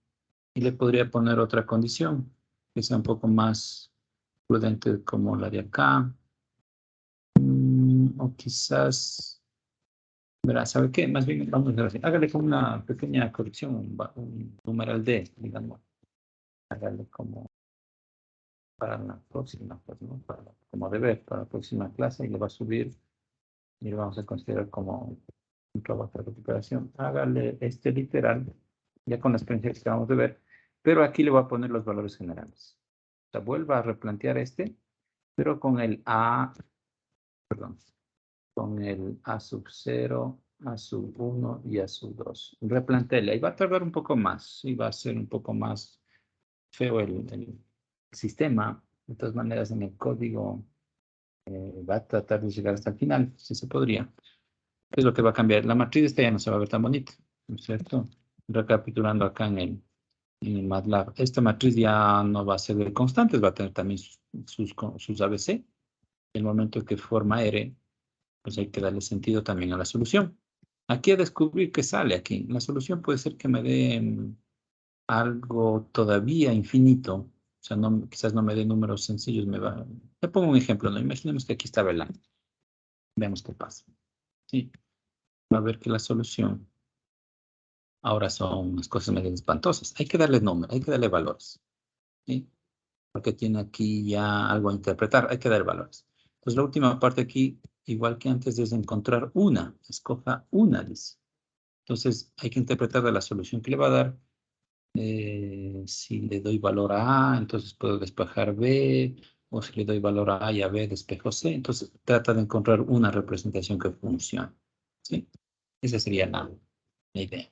Y le podría poner otra condición, que sea un poco más prudente como la de acá. O quizás, verá, ¿sabe qué? Más bien, vamos a hacer así. Hágale como una pequeña corrección, un numeral D, digamos. Hágale como para la próxima, pues, ¿no? Como deber, para la próxima clase y le va a subir y lo vamos a considerar como un trabajo de recuperación. Hágale este literal, ya con la experiencia que acabamos de ver, pero aquí le voy a poner los valores generales. O sea, vuelva a replantear este, pero con el A, perdón, con el A sub 0, A sub 1 y A sub 2. Replantele, ahí va a tardar un poco más, y va a ser un poco más feo el sistema. De todas maneras, en el código va a tratar de llegar hasta el final, si se podría. Es lo que va a cambiar. La matriz esta ya no se va a ver tan bonita, ¿no es cierto? Recapitulando acá en el MATLAB, esta matriz ya no va a ser de constantes, va a tener también sus ABC. El momento que forma R, pues hay que darle sentido también a la solución. Aquí a descubrir qué sale aquí. La solución puede ser que me dé algo todavía infinito. O sea, no, quizás no me dé números sencillos. Le pongo un ejemplo, ¿no? Imaginemos que aquí está el Veamos qué pasa. Sí, va a ver que la solución ahora son unas cosas medio espantosas. Hay que darle nombre, hay que darle valores, ¿sí? Porque tiene aquí ya algo a interpretar, hay que darle valores. Entonces, la última parte aquí, igual que antes, es encontrar una. Escoja una, dice. Entonces, hay que interpretar de la solución que le va a dar. Si le doy valor a A, entonces puedo despejar B, o si le doy valor a A y a B, despejo C. Entonces, trata de encontrar una representación que funcione, ¿sí? Esa sería la idea.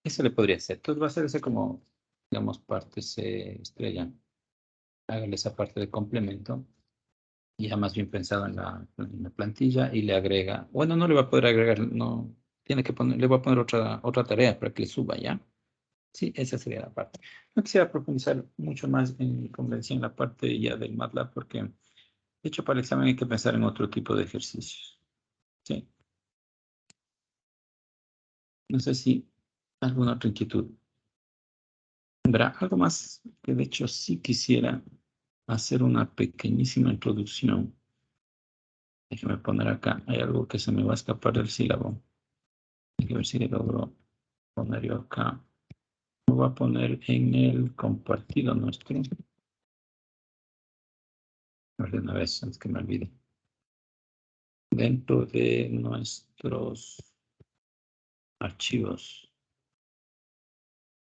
Eso le podría hacer. Entonces va a ser ese como, digamos, parte C estrella. Hágale esa parte de complemento, ya más bien pensado en la plantilla y le agrega. Bueno, no le va a poder agregar, no, tiene que poner, le voy a poner otra tarea para que le suba, ¿ya? Sí, esa sería la parte. No quisiera profundizar mucho más como le decía, en la parte ya del MATLAB, porque de hecho para el examen hay que pensar en otro tipo de ejercicios. ¿Sí? No sé si alguna otra inquietud. Habrá algo más que de hecho sí quisiera hacer una pequeñísima introducción. Déjeme poner acá. Hay algo que se me va a escapar del sílabo. Hay que ver si le logro poner yo acá. Lo voy a poner en el compartido nuestro. A ver de una vez, antes que me olvide. Dentro de nuestros archivos,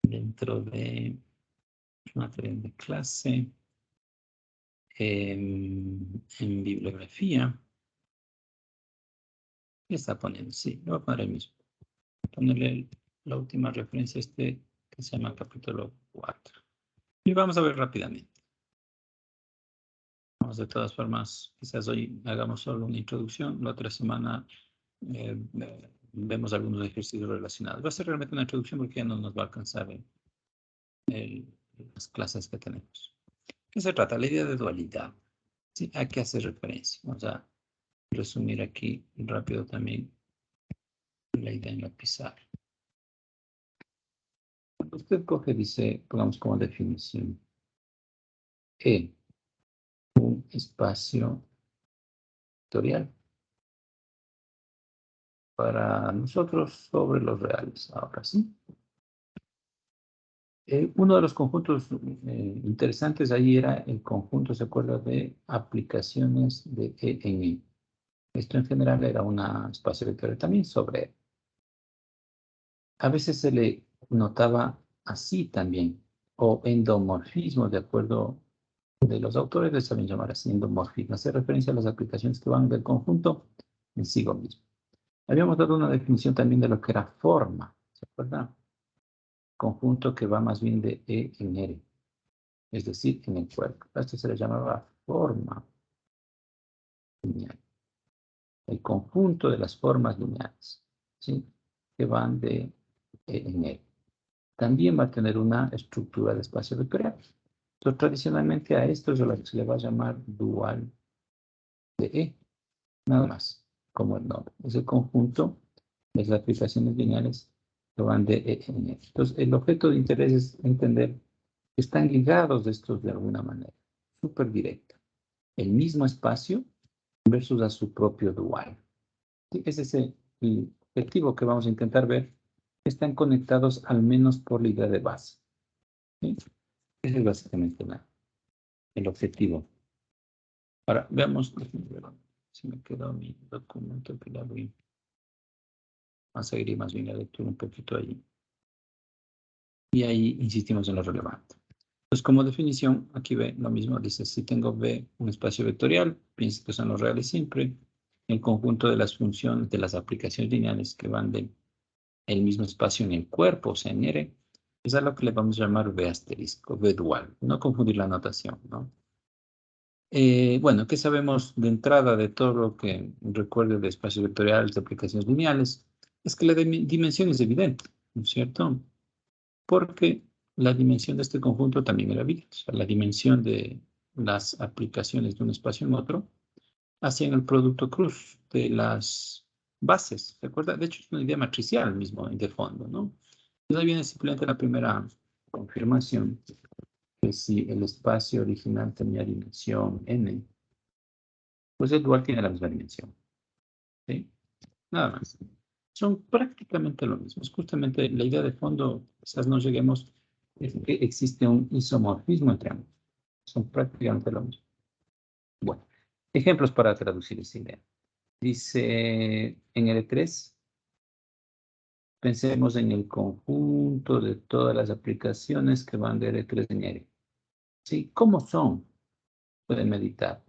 dentro de material de clase, en bibliografía, ¿qué está poniendo? Sí, lo voy a poner el mismo. Voy a ponerle la última referencia que se llama capítulo 4. Y vamos a ver rápidamente. Vamos de todas formas, quizás hoy hagamos solo una introducción, la otra semana vemos algunos ejercicios relacionados. Va a ser realmente una introducción porque ya no nos va a alcanzar las clases que tenemos. ¿Qué se trata? La idea de dualidad. ¿Sí? ¿A qué hace referencia? Vamos a resumir aquí rápido también la idea en la pizarra. Cuando usted coge, dice, pongamos como definición, un espacio vectorial para nosotros sobre los reales. Ahora sí. Uno de los conjuntos interesantes ahí era el conjunto, ¿se acuerda? De aplicaciones de E en E. Esto en general era un espacio vectorial también sobre E. A veces se le notaba así también, o endomorfismo, de acuerdo de los autores, les saben llamar así endomorfismo, hace referencia a las aplicaciones que van del conjunto en sí mismo. Habíamos dado una definición también de lo que era forma, ¿se acuerdan? Conjunto que va más bien de E en R, es decir, en el cuerpo. A esto se le llamaba forma lineal. El conjunto de las formas lineales, ¿sí? Que van de E en R. También va a tener una estructura de espacio vectorial. Entonces, tradicionalmente a esto se le va a llamar dual de E, nada más, como el nombre. Es el conjunto de las aplicaciones lineales que van de E en E. Entonces, el objeto de interés es entender que están ligados estos de alguna manera, súper directa. El mismo espacio versus a su propio dual. ¿Sí? Ese es el objetivo que vamos a intentar ver. Están conectados al menos por la idea de base. ¿Sí? Ese es básicamente el objetivo. Ahora, veamos si me quedó mi documento que le abrí. Vamos a seguir más bien la lectura un poquito ahí. Y ahí insistimos en lo relevante. Entonces, como definición, aquí ve lo mismo. Dice, si tengo B, un espacio vectorial, piense que son los reales siempre. El conjunto de las funciones, de las aplicaciones lineales que van del mismo espacio en el cuerpo, o sea, en R, es a lo que le vamos a llamar B asterisco, B dual. No confundir la notación, ¿no? Bueno, ¿qué sabemos de entrada de todo lo que recuerde de espacios vectoriales, de aplicaciones lineales? Es que la dimensión es evidente, ¿no es cierto? Porque la dimensión de este conjunto también era evidente. O sea, la dimensión de las aplicaciones de un espacio en otro hacían el producto cruz de las bases, ¿se acuerda? De hecho, es una idea matricial mismo de fondo, ¿no? Entonces ahí viene simplemente la primera confirmación, que si el espacio original tenía dimensión n, pues el dual tiene la misma dimensión, ¿sí? Nada más. Son prácticamente lo mismo. Es justamente la idea de fondo, quizás no lleguemos, es que existe un isomorfismo entre ambos. Son prácticamente lo mismo. Bueno, ejemplos para traducir esa idea. Dice en L3, pensemos en el conjunto de todas las aplicaciones que van de L3 en L. ¿Sí? ¿Cómo son? Pueden meditar.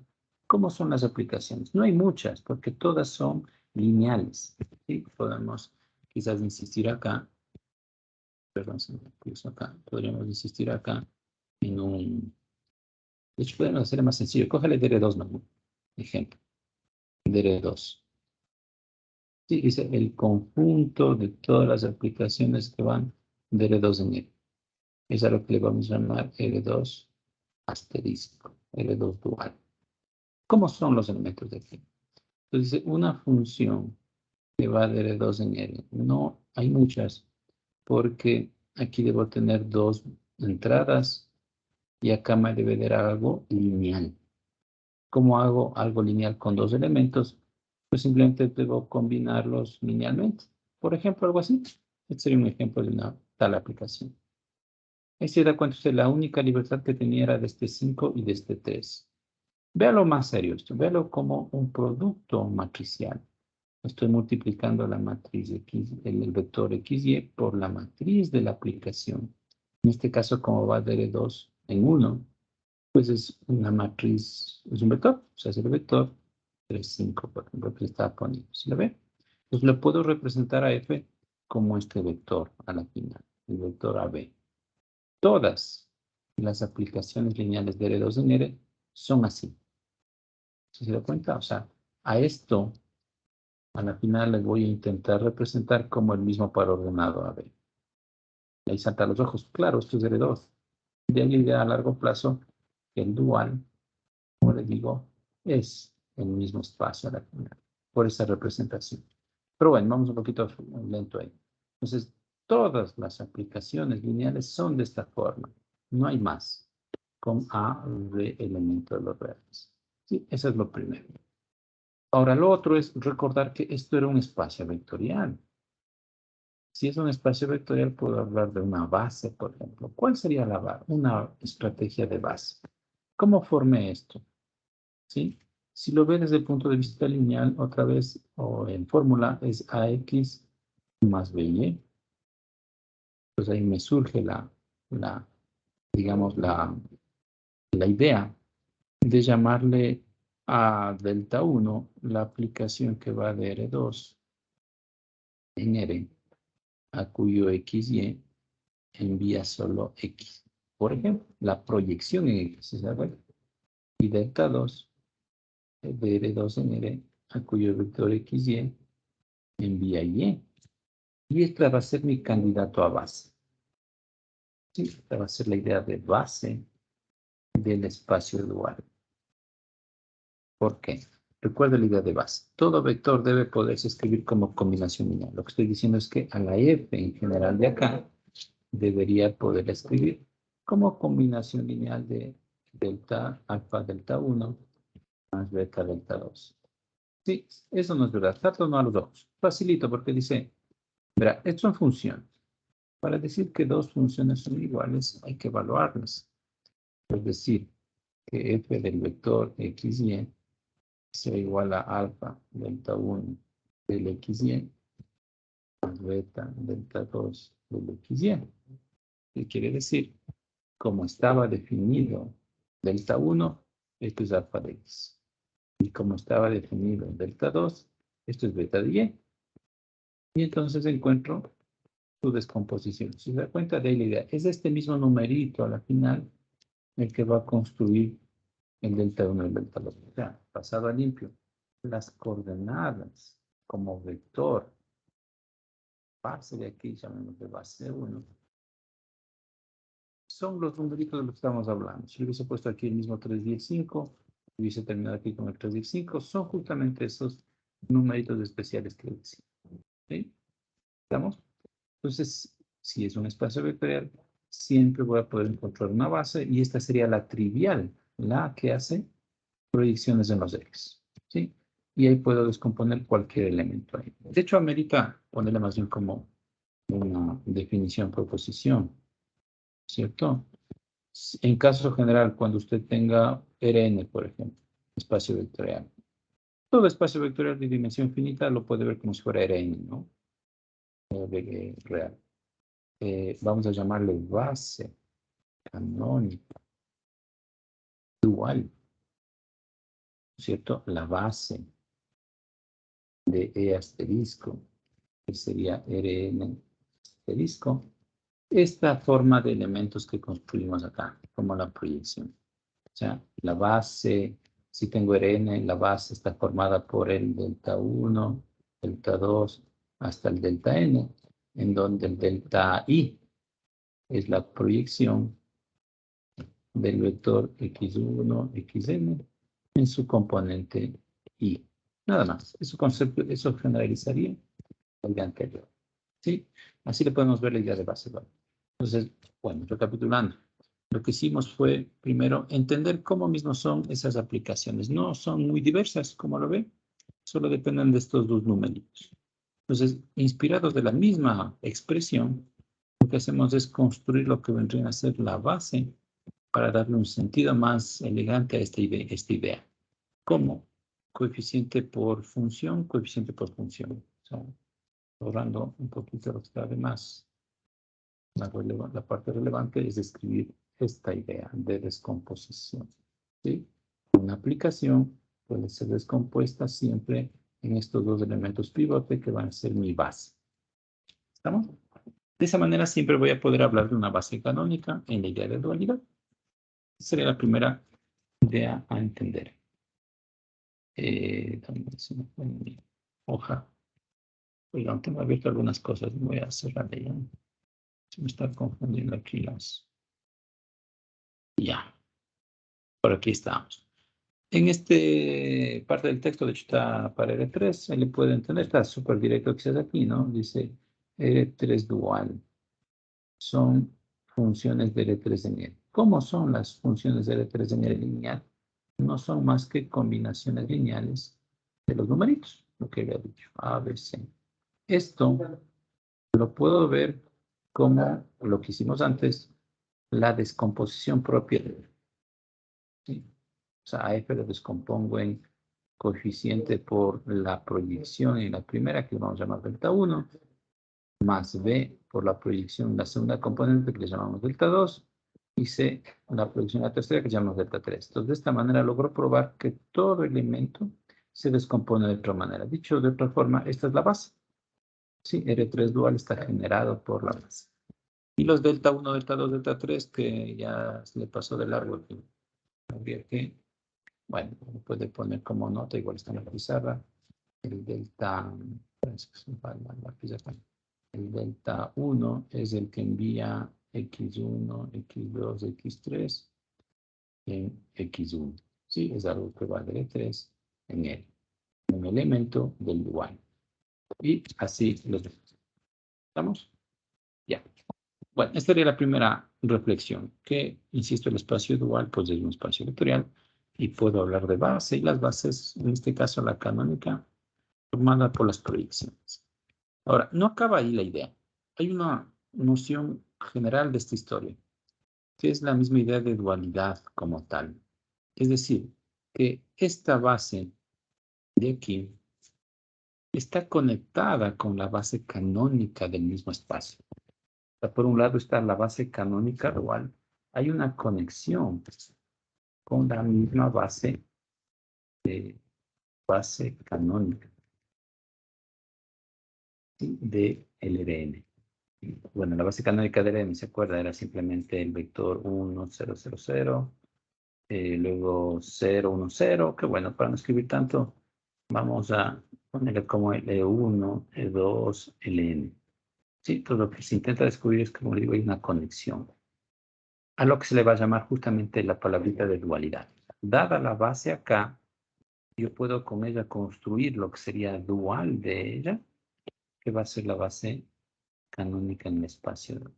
¿Cómo son las aplicaciones? No hay muchas, porque todas son lineales. ¿Sí? Podemos quizás insistir acá, perdón, se me puso acá, podríamos insistir acá en un... De hecho, podemos hacer más sencillo. Cógele DR2, ¿no? Ejemplo. DR2. Sí, dice el conjunto de todas las aplicaciones que van de R2 en L. Es a lo que le vamos a llamar L2 asterisco, L2 dual. ¿Cómo son los elementos de aquí? Entonces dice una función que va de R2 en R? No, hay muchas, porque aquí debo tener dos entradas y acá me debe dar algo lineal. ¿Cómo hago algo lineal con dos elementos? Pues simplemente debo combinarlos linealmente. Por ejemplo, algo así. Este sería un ejemplo de una tal aplicación. Ahí se da cuenta usted, la única libertad que tenía era de este 5 y de este 3. Véalo más serio esto, véalo como un producto matricial. Estoy multiplicando la matriz X, el vector XY por la matriz de la aplicación. En este caso, como va de 2 en 1, pues es una matriz, es un vector, o sea, es el vector 3, 5, por ejemplo, que está poniendo. ¿Sí lo ve? Entonces, le puedo representar a F como este vector a la final, el vector AB. Todas las aplicaciones lineales de R2 en R son así. ¿Se da cuenta? O sea, a esto, a la final, les voy a intentar representar como el mismo par ordenado AB. Ahí salta los ojos. Claro, esto es R2. De ahí la idea a largo plazo, que el dual, como les digo, es el mismo espacio a la final, por esa representación. Pero bueno, vamos un poquito lento ahí. Entonces, todas las aplicaciones lineales son de esta forma. No hay más, con A de elemento de los reales. Sí, eso es lo primero. Ahora, lo otro es recordar que esto era un espacio vectorial. Si es un espacio vectorial, puedo hablar de una base, por ejemplo. ¿Cuál sería una estrategia de base? ¿Cómo formé esto? ¿Sí? Si lo ves desde el punto de vista lineal, otra vez, o en fórmula, es AX más BY. Pues ahí me surge digamos, la idea de llamarle a delta 1 la aplicación que va de R2 en R, a cuyo XY envía solo X. Por ejemplo, la proyección en X, ¿se sabe? Y delta 2 de R2 en R, a cuyo vector XY envía Y. Y esta va a ser mi candidato a base. Sí, esta va a ser la idea de base del espacio dual. ¿Por qué? Recuerda la idea de base. Todo vector debe poderse escribir como combinación lineal. Lo que estoy diciendo es que a la F en general de acá debería poder escribir como combinación lineal de delta alfa delta 1 más beta delta 2. Sí, eso no es verdad. Trato no a los ojos. Facilito porque dice, verá, esto son funciones. Para decir que dos funciones son iguales, hay que evaluarlas. Es decir, que f del vector xy sea igual a alfa delta 1 del xy más beta delta 2 del xy. ¿Qué quiere decir? Como estaba definido delta 1, esto es alfa de x. Y como estaba definido delta 2, esto es beta de y. Y entonces encuentro su descomposición. Si se da cuenta de la idea, es este mismo numerito a la final el que va a construir el delta 1 y el delta 2. O sea, pasado a limpio. Las coordenadas como vector, base de aquí, llamemos de base 1, son los numeritos de los que estamos hablando. Si hubiese puesto aquí el mismo 3,15, hubiese terminado aquí con el 3,15, son justamente esos numeritos especiales que decía. ¿Sí? ¿Estamos? Entonces, si es un espacio vectorial, siempre voy a poder encontrar una base y esta sería la trivial, la que hace proyecciones en los X. ¿Sí? Y ahí puedo descomponer cualquier elemento ahí. De hecho, amerita ponerle más bien como una definición, proposición, ¿cierto? En caso general, cuando usted tenga Rn, por ejemplo, espacio vectorial, todo espacio vectorial de dimensión finita lo puede ver como si fuera Rn, ¿no? Real. Vamos a llamarle base canónica dual, ¿cierto? La base de E asterisco, que sería Rn asterisco, esta forma de elementos que construimos acá, como la proyección. O sea, la base, si tengo Rn, la base está formada por el delta 1, delta 2, hasta el delta n, en donde el delta i es la proyección del vector x1, xn en su componente i. Nada más. Eso generalizaría el día anterior. ¿Sí? Así le podemos ver la idea de base dual. Entonces, bueno, recapitulando. Lo que hicimos fue, primero, entender cómo mismo son esas aplicaciones. No son muy diversas, como lo ve, solo dependen de estos dos numeritos. Entonces, inspirados de la misma expresión, lo que hacemos es construir lo que vendría a ser la base para darle un sentido más elegante a esta idea. ¿Cómo? Coeficiente por función, coeficiente por función. O sea, ahorrando un poquito lo que está de más. La parte relevante es escribir esta idea de descomposición. ¿Sí? Una aplicación puede ser descompuesta siempre en estos dos elementos pivote que van a ser mi base. ¿Estamos? De esa manera siempre voy a poder hablar de una base canónica en la idea de dualidad. Esa sería la primera idea a entender. También se me fue mi hoja. Oigan, tengo abierto algunas cosas. Voy a cerrarle ya. Se me está confundiendo aquí las... Ya. Por aquí estamos. En este parte del texto, de hecho, está para R3, ahí le puede entender, está súper directo quizás aquí, ¿no? Dice R3 dual. Son funciones de R3 de Niel. ¿Cómo son las funciones de R3 de Niel lineal? No son más que combinaciones lineales de los numeritos, lo que había dicho, A, B, C. Esto lo puedo ver como lo que hicimos antes, la descomposición propia de... ¿sí? O sea, a F lo descompongo en coeficiente por la proyección en la primera, que vamos a llamar delta 1, más B por la proyección en la segunda componente, que le llamamos delta 2, y C, la proyección en la tercera, que llamamos delta 3. Entonces, de esta manera logro probar que todo elemento se descompone de otra manera. Dicho de otra forma, esta es la base. Sí, R3 dual está generado por la base. Y los delta 1, delta 2, delta 3, que ya se le pasó de largo, que habría que... Bueno, puede poner como nota, igual está en la pizarra, el delta, el delta 1 es el que envía X1, X2, X3 en X1. Sí, es algo que va de 3 en él, un elemento del dual. Y así los demás. ¿Estamos? Ya. Bueno, esta sería la primera reflexión, que, insisto, el espacio dual pues es un espacio vectorial y puedo hablar de base, y las bases, en este caso la canónica, formada por las proyecciones. Ahora, no acaba ahí la idea. Hay una noción general de esta historia, que es la misma idea de dualidad como tal. Es decir, que esta base de aquí está conectada con la base canónica del mismo espacio. Por un lado está la base canónica dual. Hay una conexión con la misma base canónica, ¿sí? De LRN. Bueno, la base canónica de LRN, ¿se acuerda? Era simplemente el vector 1, 0, 0, 0, luego 0, 1, 0, que bueno, para no escribir tanto, vamos a ponerle como L1, L2, Ln. Sí, todo lo que se intenta descubrir es, como digo, hay una conexión a lo que se le va a llamar justamente la palabrita de dualidad. Dada la base acá, yo puedo con ella construir lo que sería dual de ella, que va a ser la base canónica en el espacio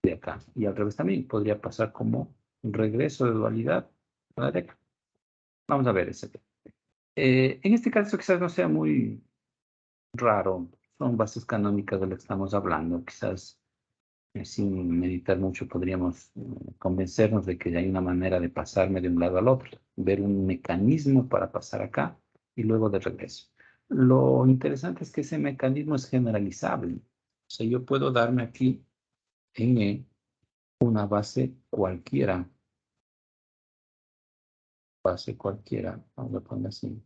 de acá. Y al revés también, podría pasar como un regreso de dualidad a la de acá. Vamos a ver ese. En este caso quizás no sea muy raro, son bases canónicas de las que estamos hablando, quizás sin meditar mucho podríamos convencernos de que hay una manera de pasarme de un lado al otro, ver un mecanismo para pasar acá y luego de regreso. Lo interesante es que ese mecanismo es generalizable. O sea, yo puedo darme aquí en E una base cualquiera, vamos a poner así,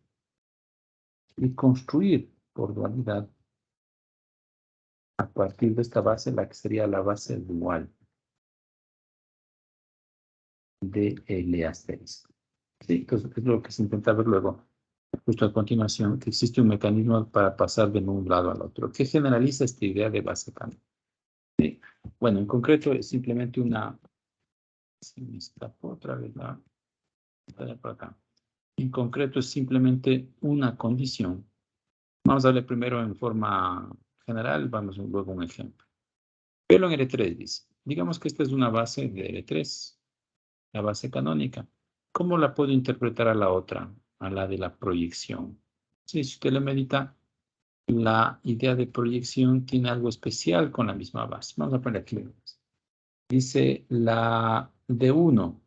y construir por dualidad a partir de esta base la que sería la base dual de L asterisco. Sí, entonces es lo que se intenta ver luego, justo a continuación, que existe un mecanismo para pasar de un lado al otro, que generaliza esta idea de base canónica. ¿Sí? Bueno, en concreto es simplemente una... Se me escapó otra vez la... por acá. En concreto es simplemente una condición. Vamos a darle primero en forma general, vamos luego a un ejemplo. Pero en L3 dice, digamos que esta es una base de L3, la base canónica. ¿Cómo la puedo interpretar a la otra, a la de la proyección? Sí, si usted le medita, la idea de proyección tiene algo especial con la misma base. Vamos a poner aquí. Dice la D1,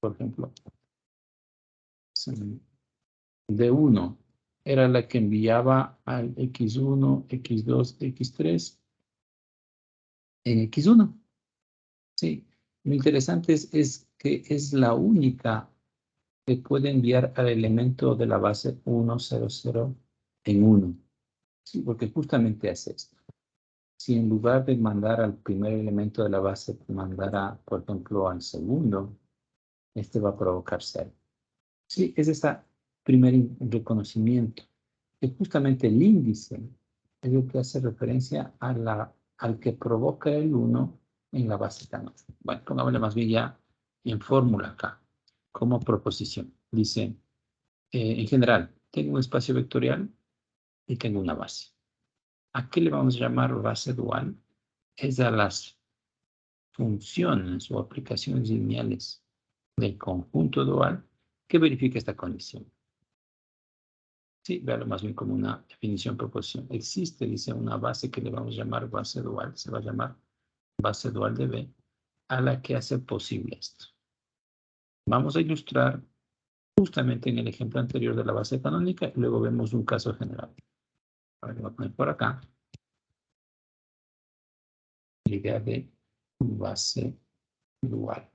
por ejemplo. D1 era la que enviaba al X1, X2, X3 en X1. Sí, lo interesante es que es la única que puede enviar al elemento de la base 1, 0, 0 en 1. Sí, porque justamente hace esto. Si en lugar de mandar al primer elemento de la base, mandara, por ejemplo, al segundo, este va a provocar 0. Sí, es ese primer reconocimiento. Que justamente el índice es lo que hace referencia a al que provoca el 1 en la base canónica. Bueno, pongámosle más bien ya en fórmula acá, como proposición. Dice, en general, tengo un espacio vectorial y tengo una base. ¿A qué le vamos a llamar base dual? Es a las funciones o aplicaciones lineales del conjunto dual que verifica esta condición. Sí, véalo más bien como una definición proposición. Existe, dice, una base que le vamos a llamar base dual, se va a llamar base dual de B, a la que hace posible esto. Vamos a ilustrar justamente en el ejemplo anterior de la base canónica y luego vemos un caso general. A ver, voy a poner por acá la idea de base dual.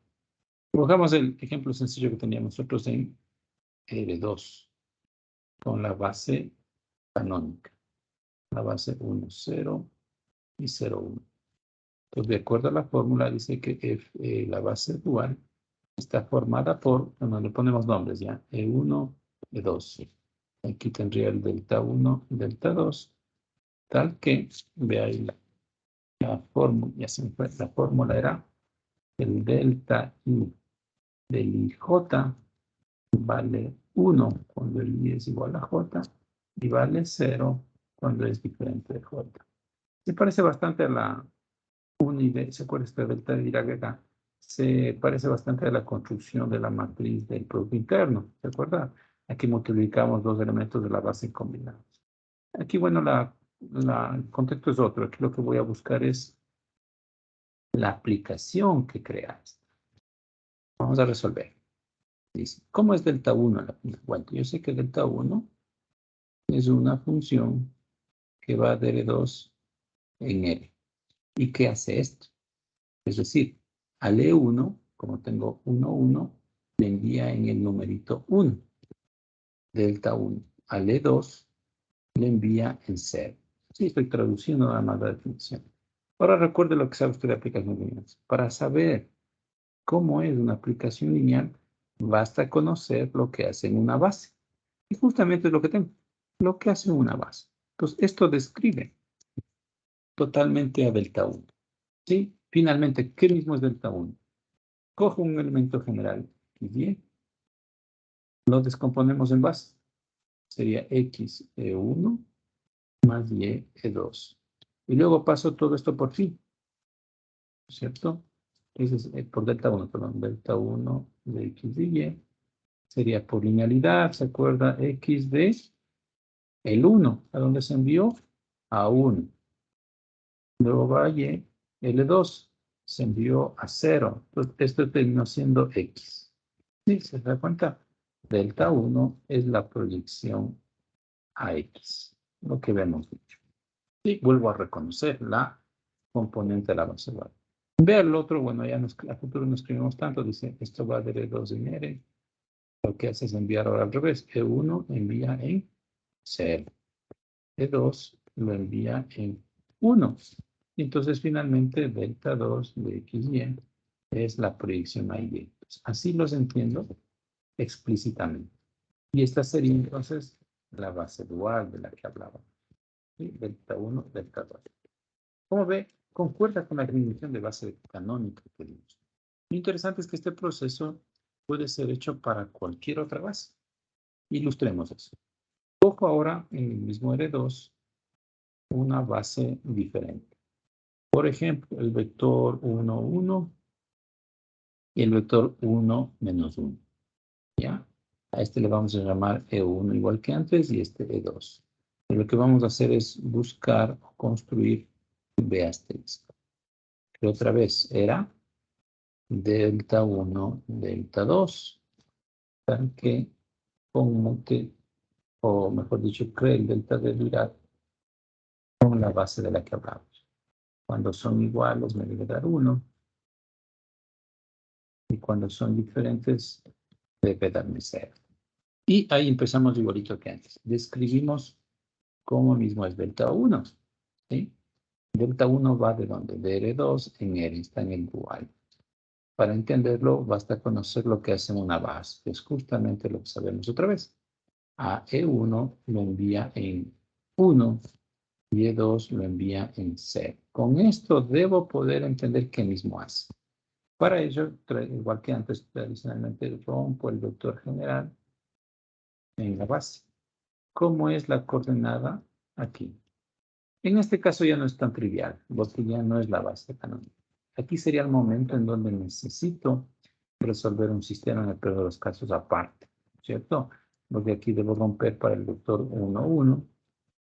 Cogamos el ejemplo sencillo que teníamos nosotros en L2 con la base canónica. La base 1, 0 y 0, 1. Entonces, de acuerdo a la fórmula, dice que la base dual está formada por, bueno, le ponemos nombres ya, E1, E2. Aquí tendría el delta 1, delta 2, tal que, ve ahí la fórmula, ya se me fue, la fórmula era el delta I del IJ vale 1 cuando el I es igual a J y vale 0 cuando es diferente de J. Se parece bastante a la unidad, ¿se acuerda este delta de Dirac acá? Se parece bastante a la construcción de la matriz del producto interno, ¿se acuerda? Aquí multiplicamos dos elementos de la base combinados. Aquí, bueno, el contexto es otro. Aquí lo que voy a buscar es la aplicación que crea esto. Vamos a resolver. Dice, ¿cómo es delta 1? Bueno, yo sé que delta 1 es una función que va de L2 en L. ¿Y qué hace esto? Es decir, al E1, como tengo 1, 1, le envía en el numerito 1, delta 1. Al E2 le envía en 0. Sí, estoy traduciendo nada más la definición. Ahora recuerde lo que sabe usted de aplicaciones lineales. Para saber cómo es una aplicación lineal, basta conocer lo que hace en una base. Y justamente es lo que tengo, lo que hace una base. Entonces, esto describe totalmente a delta 1. ¿Sí? Finalmente, ¿qué mismo es delta 1? Cojo un elemento general, y lo descomponemos en base. Sería x E1 más y E2. Y luego paso todo esto por phi, ¿cierto? Ese es por delta 1, perdón, delta 1 de x de y. Sería por linealidad, ¿se acuerda? X de el 1, ¿a dónde se envió? A 1. Luego va y, L2, se envió a 0. Entonces, esto terminó siendo X. ¿Sí? ¿Se da cuenta? Delta 1 es la proyección a X, lo que vemos dicho. Y vuelvo a reconocer la componente de la base dual. Vea el otro, bueno, ya a futuro no escribimos tanto, dice, esto va de L2 en R. Lo que hace es enviar ahora al revés. E1 envía en 0. E2 lo envía en 1. Y entonces finalmente delta 2 de x y es la proyección a y. Así los entiendo explícitamente. Y esta sería entonces la base dual de la que hablaba. ¿Sí? Delta 1, delta 2. Como ve, concuerda con la definición de base canónica que dimos. Lo interesante es que este proceso puede ser hecho para cualquier otra base. Ilustremos eso. Cojo ahora en el mismo R2 una base diferente. Por ejemplo, el vector 1, 1 y el vector 1, menos 1. ¿Ya? A este le vamos a llamar E1 igual que antes y este E2. Y lo que vamos a hacer es buscar o construir B asterisco. Que otra vez era delta 1, delta 2. Para que conmute, o mejor dicho, cree el delta de Dirac con la base de la que hablamos. Cuando son iguales me debe dar 1. Y cuando son diferentes debe darme 0. Y ahí empezamos igualito que antes. Describimos cómo mismo es delta 1. ¿Sí? Delta 1 va de dónde? De R2 en R, está en el dual. Para entenderlo, basta conocer lo que hace una base, que es justamente lo que sabemos otra vez. A E1 lo envía en 1 y E2 lo envía en 0. Con esto debo poder entender qué mismo hace. Para ello, igual que antes, tradicionalmente rompo el vector general en la base. ¿Cómo es la coordenada? Aquí. En este caso ya no es tan trivial, porque ya no es la base canónica. Aquí sería el momento en donde necesito resolver un sistema en el peor de los casos aparte, ¿cierto? Porque aquí debo romper para el vector 1, 1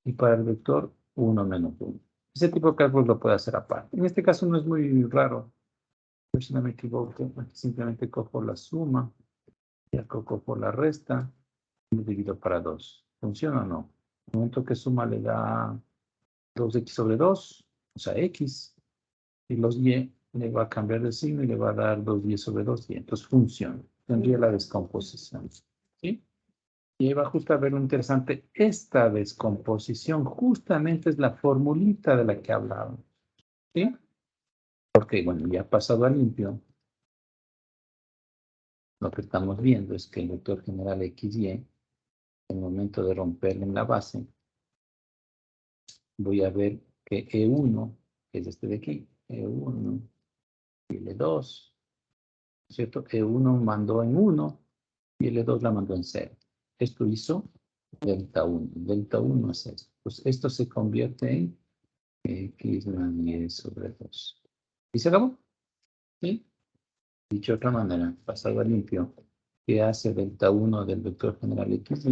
y para el vector 1, menos 1. Ese tipo de cálculos lo puedo hacer aparte. En este caso no es muy raro. Pero si no me equivoco, aquí simplemente cojo la suma y acá cojo la resta y lo divido para 2. ¿Funciona o no? El momento que suma le da 2x sobre 2, o sea, x, y los y le va a cambiar de signo y le va a dar 2y sobre 2y. Entonces funciona. Tendría la descomposición. ¿Sí? Y ahí va justo a ver lo interesante. Esta descomposición justamente es la formulita de la que hablábamos. ¿Sí? Porque, bueno, ya pasado a limpio, lo que estamos viendo es que el vector general XY, en el momento de romperlo en la base, voy a ver que E1, que es este de aquí, E1 y L2, ¿cierto? E1 mandó en 1 y L2 la mandó en 0. Esto hizo delta 1. Delta 1 es esto. Pues esto se convierte en X más 10 sobre 2. ¿Y se acabó? ¿Sí? Dicho de otra manera, pasado a limpio, ¿qué hace delta 1 del vector general X?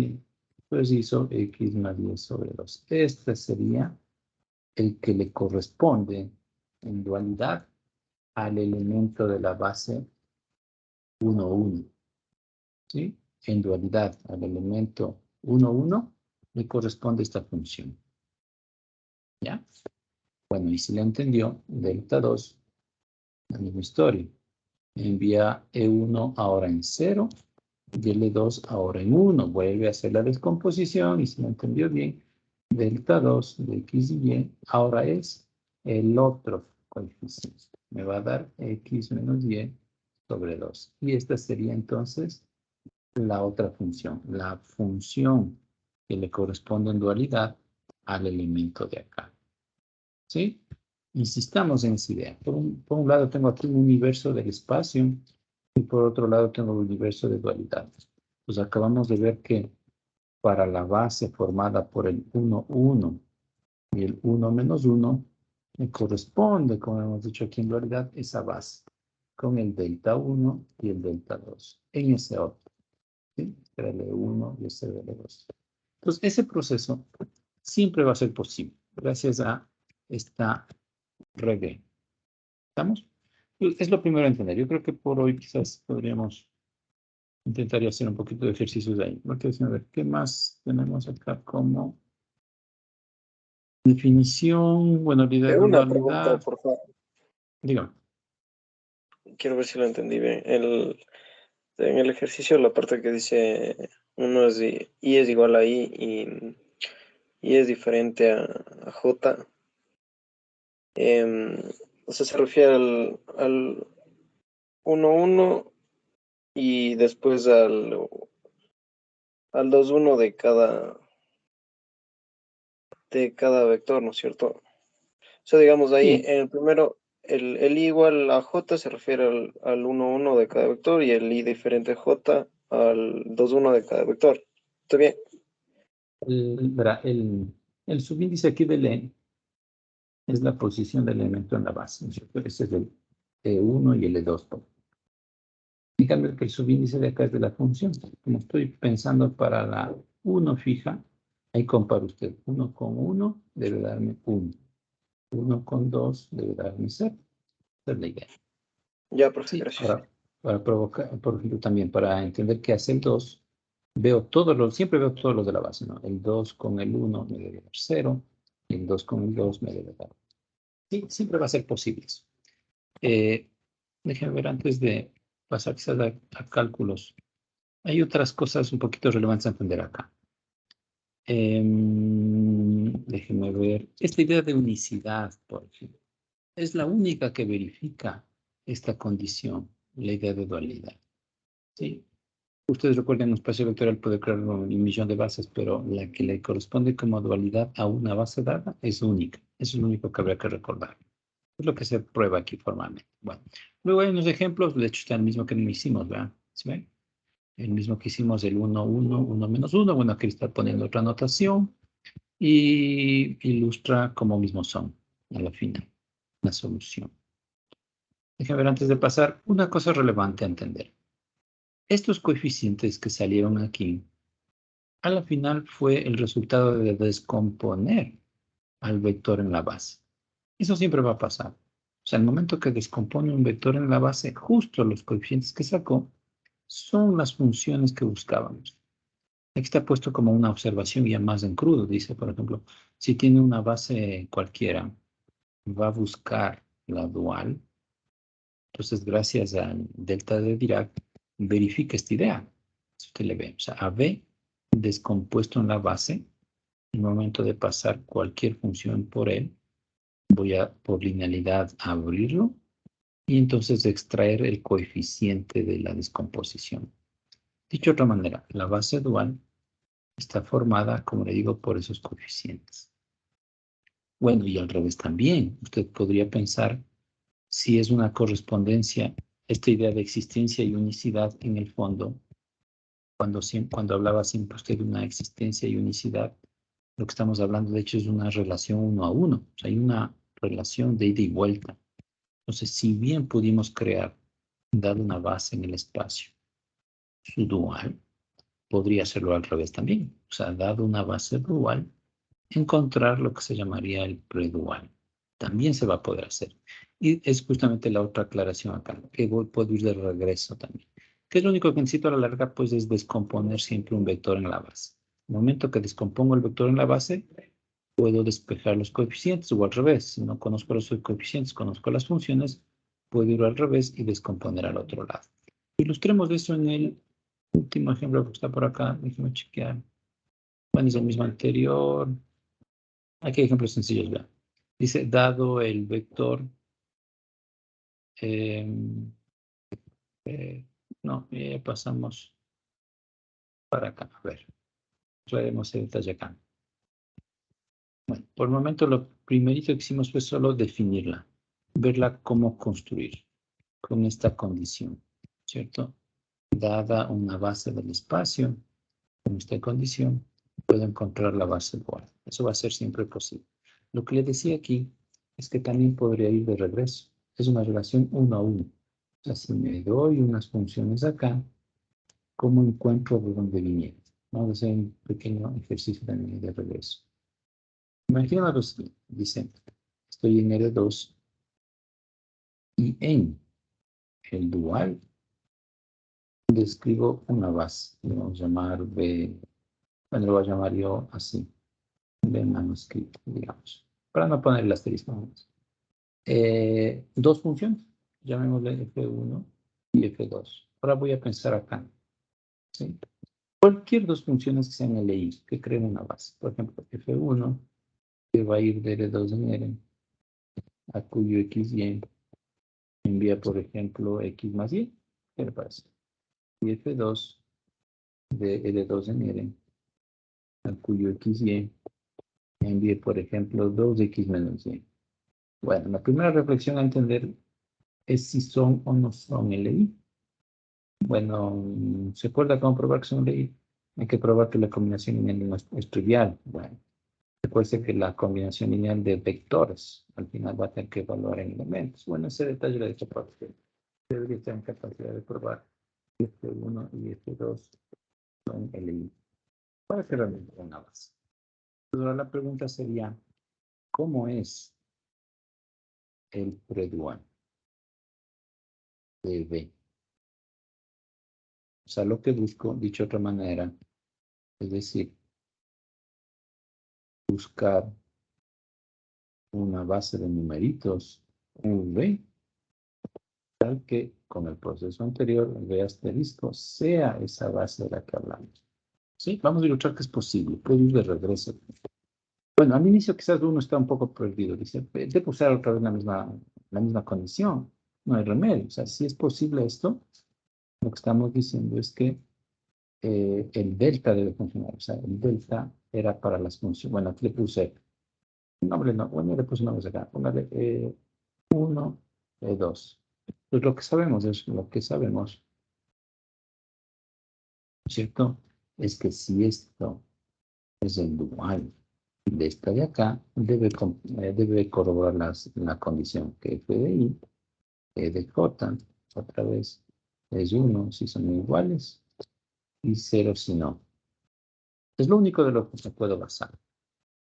Pues hizo X más 10 sobre 2. Este sería el que le corresponde en dualidad al elemento de la base 1, 1. ¿Sí? En dualidad al elemento 1, 1, le corresponde esta función. ¿Ya? Bueno, y si la entendió, delta 2, la misma historia. Envía E1 ahora en 0 y L2 ahora en 1. Vuelve a hacer la descomposición y si lo entendió bien, delta 2 de X y Y ahora es el otro coeficiente. Me va a dar X menos Y sobre 2. Y esta sería entonces la otra función, la función que le corresponde en dualidad al elemento de acá. ¿Sí? Insistamos en esa idea. Por un lado tengo aquí un universo del espacio y por otro lado tengo el universo de dualidad. Pues acabamos de ver que para la base formada por el 1, 1 y el 1 menos 1, me corresponde, como hemos dicho aquí en dualidad, esa base con el delta 1 y el delta 2 en ese orden. ¿Sí? Era el E1 y ese del E2. Entonces, ese proceso siempre va a ser posible gracias a esta regla. ¿Estamos? Es lo primero a entender. Yo creo que por hoy quizás podríamos intentar hacer un poquito de ejercicios de ahí. Porque, a ver, ¿qué más tenemos acá como definición? Bueno, la idea de Una pregunta, dualidad. por favor. Dígame. Quiero ver si lo entendí bien. En el ejercicio, la parte que dice uno es I es igual a I y I es diferente a J. O sea, se refiere al 1, 1 y después al 2, 1 de cada vector, ¿no es cierto? O sea, digamos ahí, Sí, en el primero, el I igual a J se refiere al 1, 1 de cada vector y el I diferente a J al 2, 1 de cada vector. ¿Está bien? El subíndice aquí del E es la posición del elemento en la base, ¿no es cierto? Ese es el E1 y el E2. En cambio, que el subíndice de acá es de la función. Como estoy pensando para la 1 fija, ahí compara usted. 1 con 1 debe darme 1. 1 con 2 debe darme 0. Esa es la idea. Ya, profe, Sí, gracias. para provocar, por ejemplo, también para entender qué hace el 2, siempre veo todos los de la base, ¿no? El 2 con el 1 me debe dar 0, y el 2 con el 2 me debe dar. Sí, siempre va a ser posible eso. Déjenme ver antes de pasar quizás a cálculos. Hay otras cosas un poquito relevantes a entender acá. Déjenme ver. Esta idea de unicidad, por ejemplo, es la única que verifica esta condición, la idea de dualidad. ¿Sí? Ustedes recuerden, un espacio vectorial puede crear un millón de bases, pero la que le corresponde como dualidad a una base dada es única. Eso es lo único que habría que recordar. Es lo que se prueba aquí formalmente. Bueno, luego hay unos ejemplos, de hecho está el mismo que hicimos, ¿verdad? ¿Sí ven? El mismo que hicimos el 1, 1, 1 menos 1. Bueno, aquí está poniendo otra notación y ilustra cómo mismos son a la final, la solución. Déjenme ver antes de pasar una cosa relevante a entender. Estos coeficientes que salieron aquí, a la final fue el resultado de descomponer al vector en la base. Eso siempre va a pasar. O sea, el momento que descompone un vector en la base, justo los coeficientes que sacó son las funciones que buscábamos. Aquí está puesto como una observación ya más en crudo. Dice, por ejemplo, si tiene una base cualquiera, va a buscar la dual. Entonces, gracias al delta de Dirac, verifica esta idea. Si usted le ve, o sea, a B descompuesto en la base, en el momento de pasar cualquier función por él, voy a, por linealidad, abrirlo y entonces extraer el coeficiente de la descomposición. Dicho de otra manera, la base dual está formada, como le digo, por esos coeficientes. Bueno, y al revés también. Usted podría pensar si es una correspondencia, esta idea de existencia y unicidad en el fondo, cuando hablaba siempre usted de una existencia y unicidad, lo que estamos hablando de hecho es una relación 1 a 1. O sea, hay una relación de ida y vuelta. Entonces, si bien pudimos crear, dado una base en el espacio, su dual, podría hacerlo al revés también. O sea, dado una base dual, encontrar lo que se llamaría el predual. También se va a poder hacer. Y es justamente la otra aclaración acá, que puedo ir de regreso también. Que es lo único que necesito a la larga, pues, es descomponer siempre un vector en la base. En el momento que descompongo el vector en la base, puedo despejar los coeficientes o al revés. Si no conozco los coeficientes, conozco las funciones, puedo ir al revés y descomponer al otro lado. Ilustremos eso en el último ejemplo que está por acá. Déjenme chequear. Bueno, es el mismo anterior. Aquí hay ejemplos sencillos, vean. Dice, dado el vector, eh, no, pasamos para acá. A ver, traemos el detalle acá. Bueno, por el momento lo primerito que hicimos fue solo definirla, verla cómo construir con esta condición, ¿cierto? Dada una base del espacio, con esta condición, puedo encontrar la base dual. Eso va a ser siempre posible. Lo que le decía aquí es que también podría ir de regreso. Es una relación 1 a 1. O sea, si me doy unas funciones acá, ¿cómo encuentro de dónde vinieron? Vamos a hacer un pequeño ejercicio también de regreso. Imagina lo siguiente. Dice, estoy en R2 y en el dual describo una base. Le vamos a llamar B. Bueno, lo voy a llamar yo así. B manuscrito, digamos. Para no poner el asterisco. Dos funciones. Llamémosle F1 y F2. Ahora voy a pensar acá. ¿Sí? Cualquier dos funciones que sean LI, que creen una base. Por ejemplo, F1, que va a ir de L2 en R, a cuyo XY envía, por ejemplo, X más Y. ¿Qué le parece? Y F2, de L2 en R, a cuyo XY envíe, por ejemplo, 2X menos Y. Bueno, la primera reflexión a entender es si son o no son LI. Bueno, ¿se acuerda cómo probar que son LI? Hay que probar que la combinación lineal no es trivial. Bueno, recuerde que la combinación lineal de vectores al final va a tener que evaluar en elementos. Bueno, ese detalle de esta parte debería estar en capacidad de probar que este 1 y este 2 son elementos. Para que realmente una base. Ahora la pregunta sería, ¿cómo es el predual de B? O sea, lo que busco, dicho de otra manera, es decir, buscar una base de numeritos V, tal que con el proceso anterior, V asterisco, sea esa base de la que hablamos. ¿Sí? Vamos a ilustrar que es posible. Puedo ir de regreso. Bueno, al inicio quizás uno está un poco perdido. Dice, debo usar otra vez la misma condición. No hay remedio. O sea, si es posible esto, lo que estamos diciendo es que el delta debe funcionar. O sea, el delta era para las funciones. Bueno, aquí le puse nombre, no. Bueno, le puse nombres acá. Póngale 1, 2. Pues lo que sabemos es lo que sabemos, ¿cierto? Es que si esto es el dual de esta de acá, debe corroborar la condición que f de i, e de j, otra vez, es 1 si son iguales y 0 si no. Es lo único de lo que me puedo basar.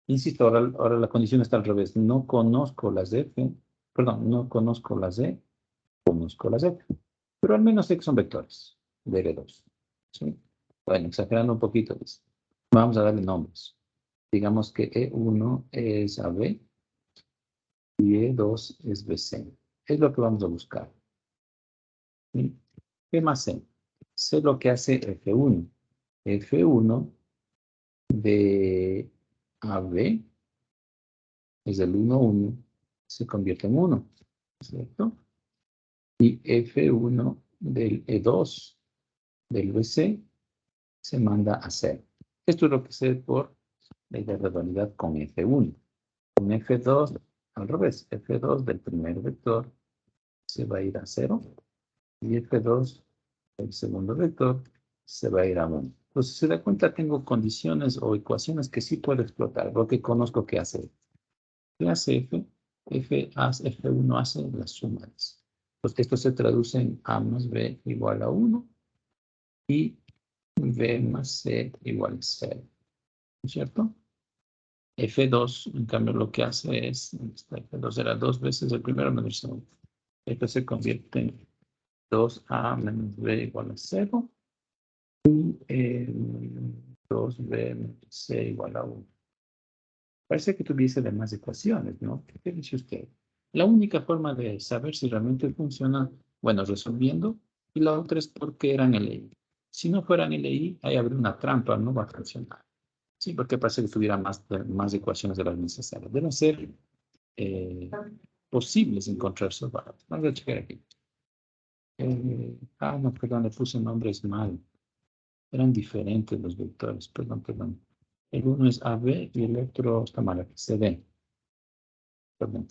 Insisto, ahora la condición está al revés. No conozco las de f, perdón, no conozco las de, conozco las f. Pero al menos sé que son vectores de R2. ¿Sí? Bueno, exagerando un poquito, dice. Vamos a darle nombres. Digamos que E1 es AB y E2 es BC. Es lo que vamos a buscar. ¿Sí? ¿Qué más sé? Sé lo que hace F1. F1 de AB es el 1, 1, se convierte en 1, ¿cierto? Y F1 del E2 del BC se manda a 0. Esto es lo que sé por ley de redondidad con F1. Con F2, al revés, F2 del primer vector se va a ir a 0 y F2 del segundo vector se va a ir a 1. Entonces, si se da cuenta, tengo condiciones o ecuaciones que sí puedo explotar, porque conozco qué hace. ¿Qué hace F? F1 hace las sumas. Porque esto se traduce en A más B igual a 1 y B más C igual a 0. ¿No es cierto? F2, en cambio, lo que hace es, F2 era 2 veces el primero menos el segundo. Esto se convierte en 2A menos B igual a 0 y 2B menos C igual a 1. Parece que tuviese demás ecuaciones, ¿no? ¿Qué dice usted? La única forma de saber si realmente funciona, bueno, resolviendo, y la otra es porque eran LI. Si no fueran LI, ahí habría una trampa, no va a funcionar. Sí, porque parece que tuviera más ecuaciones de las necesarias. Deben ser posibles encontrar esos valores. Vamos a checar aquí. No, perdón, le puse nombres mal. Eran diferentes los vectores, perdón. El uno es AB y el otro está mal aquí, CD. Perdón.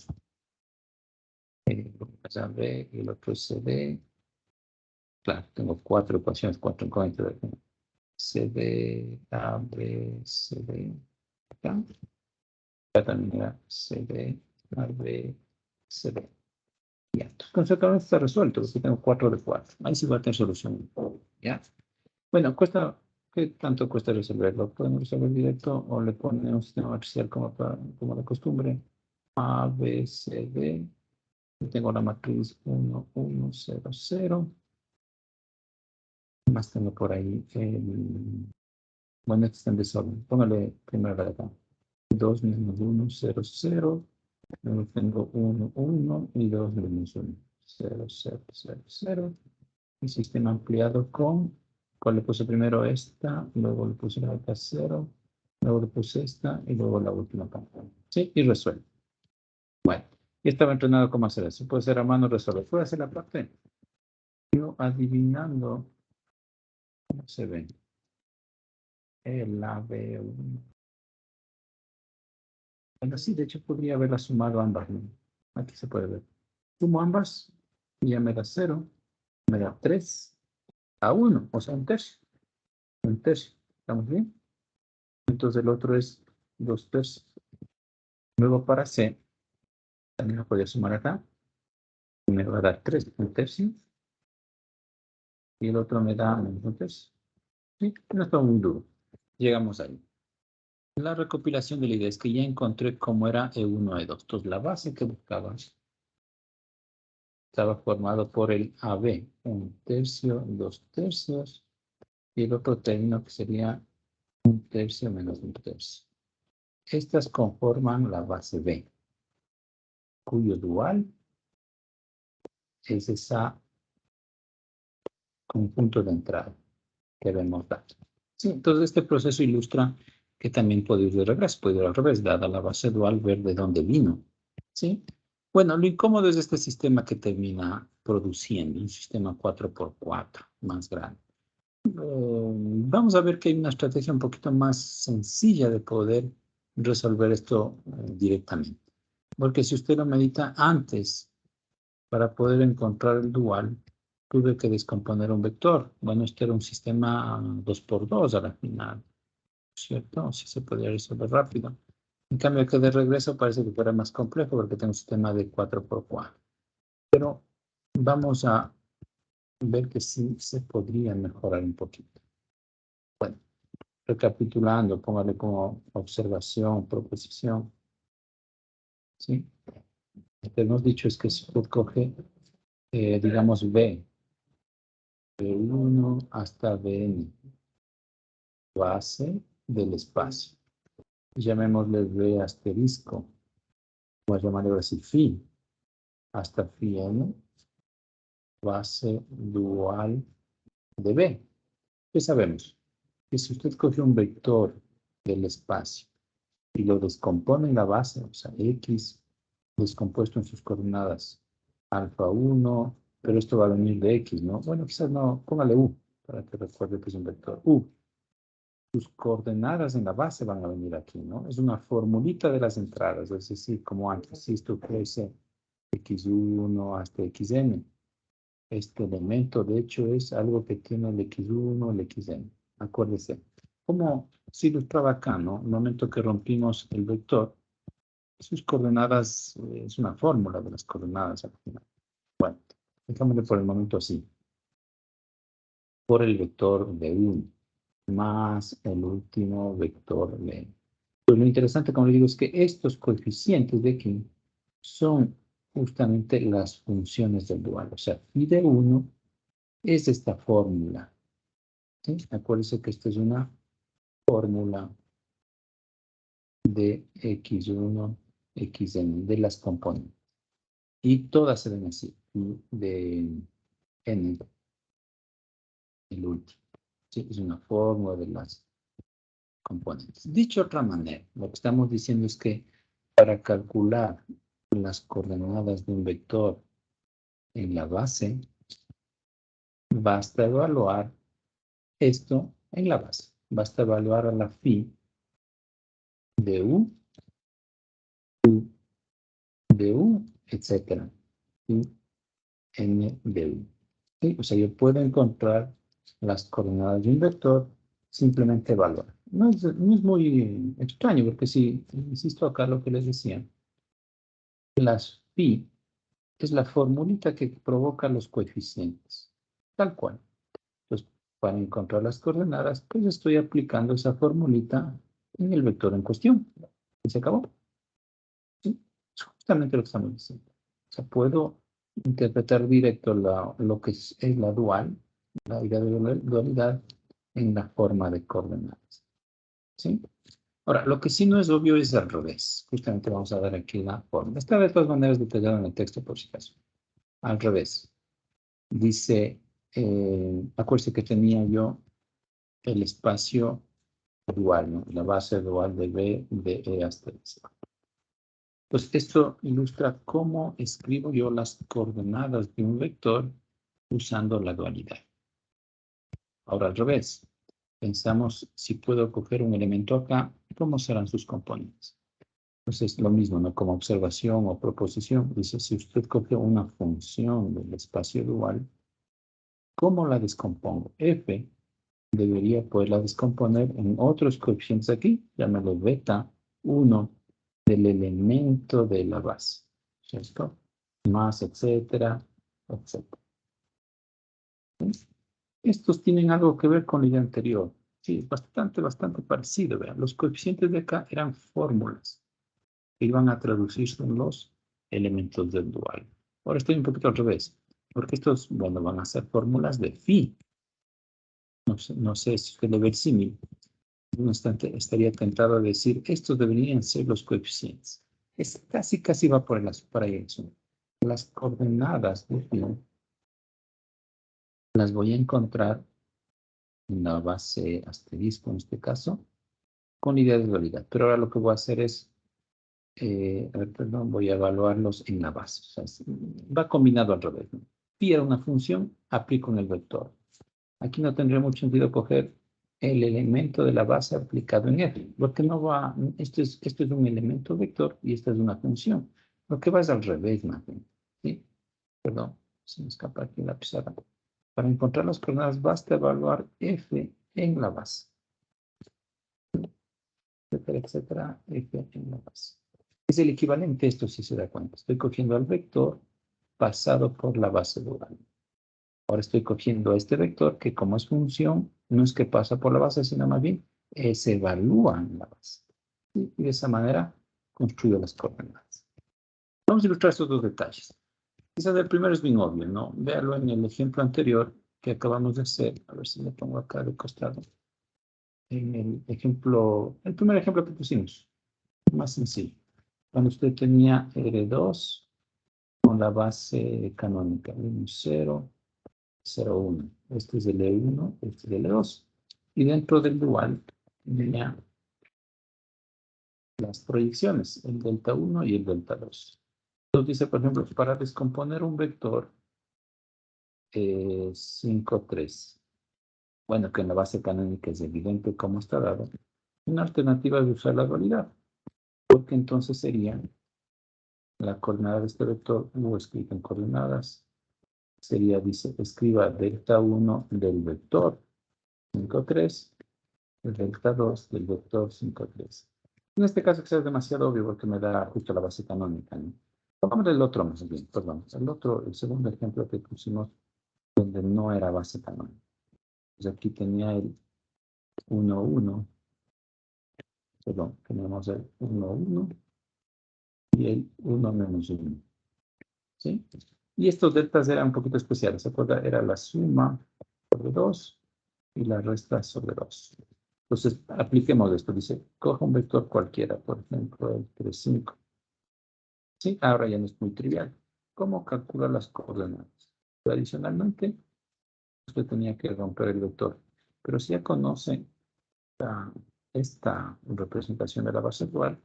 Uno es AB y el otro es CD. Claro, tengo 4 ecuaciones, 4 incógnitas. CD, AB, CD. Acá. Acá también era CD, AB, CD. Ya, entonces conceptualmente está resuelto, porque tengo 4 de 4. Ahí sí va a tener solución. ¿Ya? Bueno, ¿qué tanto cuesta resolverlo? ¿Podemos resolver directo o le ponemos un sistema matricial como de costumbre? A, B, C, D. Tengo la matriz 1, 1, 0, 0. ¿Qué más tengo por ahí? Bueno, este está en desorden. Póngale primero la de acá. 2 menos 1, 0, 0. Luego tengo 1, 1 y 2 menos 1. 0, 0, 0, 0. El sistema ampliado ¿cuál le puse primero? Esta, luego le puse la otra 0, luego le puse esta y luego la última pantalla. ¿Sí? Y resuelve. Bueno, y estaba entrenado cómo hacer eso. Puede ser a mano resolver. ¿Puede hacer la parte? Yo adivinando cómo se ve. El AB1. Bueno, sí, de hecho podría haberla sumado ambas, ¿no? Aquí se puede ver. Sumo ambas y ya me da 0, me da 3 a 1, o sea, un tercio. Un tercio. ¿Estamos bien? Entonces el otro es 2/3. Luego para C, también lo podría sumar acá. Me va a dar 3/1. Y el otro me da -1/3. Sí, no está muy duro. Llegamos ahí. La recopilación de la idea es que ya encontré cómo era E1, E2. Entonces la base que buscaba estaba formado por el AB, 1/3, 2/3, y el otro término que sería 1/3 menos 1/3. Estas conforman la base B, cuyo dual es ese conjunto de entrada que vemos dado. Sí, entonces este proceso ilustra que también puede ir de regreso, puede ir al revés, dada la base dual, ver de dónde vino. ¿Sí? Bueno, lo incómodo es este sistema que termina produciendo, un sistema 4x4 más grande. Vamos a ver que hay una estrategia un poquito más sencilla de poder resolver esto directamente. Porque si usted lo medita antes, para poder encontrar el dual, tuve que descomponer un vector. Bueno, este era un sistema 2x2 a la final, ¿cierto? Sí se podía resolver rápido. En cambio, que de regreso parece que fuera más complejo porque tengo un sistema de 4x4. Pero vamos a ver que sí se podría mejorar un poquito. Bueno, recapitulando, póngale como observación, proposición. ¿Sí? Lo que hemos dicho es que si usted coge, digamos, B1 hasta Bn, base del espacio. Llamémosle B asterisco. Vamos a llamarle así phi, hasta phi n, base dual de B. ¿Qué sabemos? Que si usted coge un vector del espacio y lo descompone en la base, o sea, X descompuesto en sus coordenadas alfa 1, pero esto va a venir de X, ¿no? Bueno, quizás no, póngale U, para que recuerde que es un vector U. Sus coordenadas en la base van a venir aquí, ¿no? Es una formulita de las entradas, es decir, como antes, si esto crece x1 hasta xn. Este elemento, de hecho, es algo que tiene el x1, el xn. Acuérdese. Como se ilustraba acá, ¿no? El momento que rompimos el vector, sus coordenadas, es una fórmula de las coordenadas al final. Bueno, dejámosle por el momento así. Por el vector de 1 más el último vector de. Pues lo interesante, como le digo, es que estos coeficientes de aquí son justamente las funciones del dual. O sea, phi de 1 es esta fórmula. ¿Sí? Acuérdense que esta es una fórmula de x1, xn, de las componentes. Y todas se ven así, de n, el último. ¿Sí? Es una fórmula de las componentes. Dicho de otra manera, lo que estamos diciendo es que para calcular las coordenadas de un vector en la base, basta evaluar esto en la base. Basta evaluar a la phi de U, de U, etc. Y n de U. ¿Sí? O sea, yo puedo encontrar las coordenadas de un vector simplemente evaluar. No es muy extraño, porque si insisto acá lo que les decía, las phi es la formulita que provoca los coeficientes, tal cual. Entonces, para encontrar las coordenadas, pues estoy aplicando esa formulita en el vector en cuestión. Y se acabó. ¿Sí? Es justamente lo que estamos diciendo. O sea, puedo interpretar directo lo que es la dual, la idea de la dualidad, en la forma de coordenadas. ¿Sí? Ahora, lo que sí no es obvio es al revés. Justamente vamos a dar aquí la forma. Está de todas maneras detallado en el texto, por si acaso. Al revés. Dice, acuérdense que tenía yo el espacio dual, ¿no? La base dual de B de E asterisco. Pues esto ilustra cómo escribo yo las coordenadas de un vector usando la dualidad. Ahora al revés. Pensamos si puedo coger un elemento acá, ¿cómo serán sus componentes? Entonces lo mismo, ¿no? Como observación o proposición. Dice, si usted coge una función del espacio dual, ¿cómo la descompongo? F debería poderla descomponer en otros coeficientes aquí, llámalo beta 1 del elemento de la base, ¿cierto? Más, etcétera, etcétera. ¿Sí? Estos tienen algo que ver con la idea anterior. Sí, es bastante parecido. Vean, los coeficientes de acá eran fórmulas que iban a traducirse en los elementos del dual. Ahora estoy un poquito al revés, porque estos, bueno, van a ser fórmulas de phi. No sé si usted le ve el símil. En un instante estaría tentado a decir, estos deberían ser los coeficientes. Es casi va por para eso. Las coordenadas de phi las voy a encontrar en la base asterisco, en este caso, con idea de dualidad. Pero ahora lo que voy a hacer es, perdón, voy a evaluarlos en la base. O sea, va combinado al revés, ¿no? Phi era una función, aplico en el vector. Aquí no tendría mucho sentido coger el elemento de la base aplicado en F, porque no va, esto es un elemento vector y esta es una función. Lo que va es al revés, más bien, ¿sí? Perdón, se me escapa aquí la pizarra. Para encontrar las coordenadas basta evaluar F en la base. Etcétera, etcétera, F en la base. Es el equivalente a esto, si se da cuenta. Estoy cogiendo al vector pasado por la base dual. Ahora estoy cogiendo a este vector que como es función, no es que pasa por la base, sino más bien se evalúa en la base. ¿Sí? Y de esa manera construyo las coordenadas. Vamos a ilustrar estos dos detalles. Quizás el primero es bien obvio, ¿no? Véalo en el ejemplo anterior que acabamos de hacer. A ver si le pongo acá de costado. En el ejemplo, el primer ejemplo que pusimos, más sencillo. Cuando usted tenía R2 con la base canónica, 1, 0, 0, 1. Este es el E1, este es el E2. Y dentro del dual tenía las proyecciones, el delta 1 y el delta 2. Entonces dice, por ejemplo, para descomponer un vector 5, 3. Bueno, que en la base canónica es evidente cómo está dado. Una alternativa es usar la dualidad, porque entonces sería la coordenada de este vector U escrita en coordenadas. Sería, dice, escriba delta 1 del vector 5, 3. El delta 2 del vector 5, 3. En este caso quizás es demasiado obvio porque me da justo la base canónica, ¿no? Vamos el otro más bien, perdón. El segundo ejemplo que pusimos donde no era base canónica. Pues aquí tenía el 1, 1. Perdón, teníamos el 1, 1 y el 1 menos 1. ¿Sí? Y estos deltas eran un poquito especiales. ¿Se acuerda? Era la suma sobre 2 y la resta sobre 2. Entonces, apliquemos esto. Dice, coja un vector cualquiera, por ejemplo, el 3, 5. Sí, ahora ya no es muy trivial. ¿Cómo calcular las coordenadas? Tradicionalmente, usted tenía que romper el vector. Pero si ya conoce esta representación de la base dual,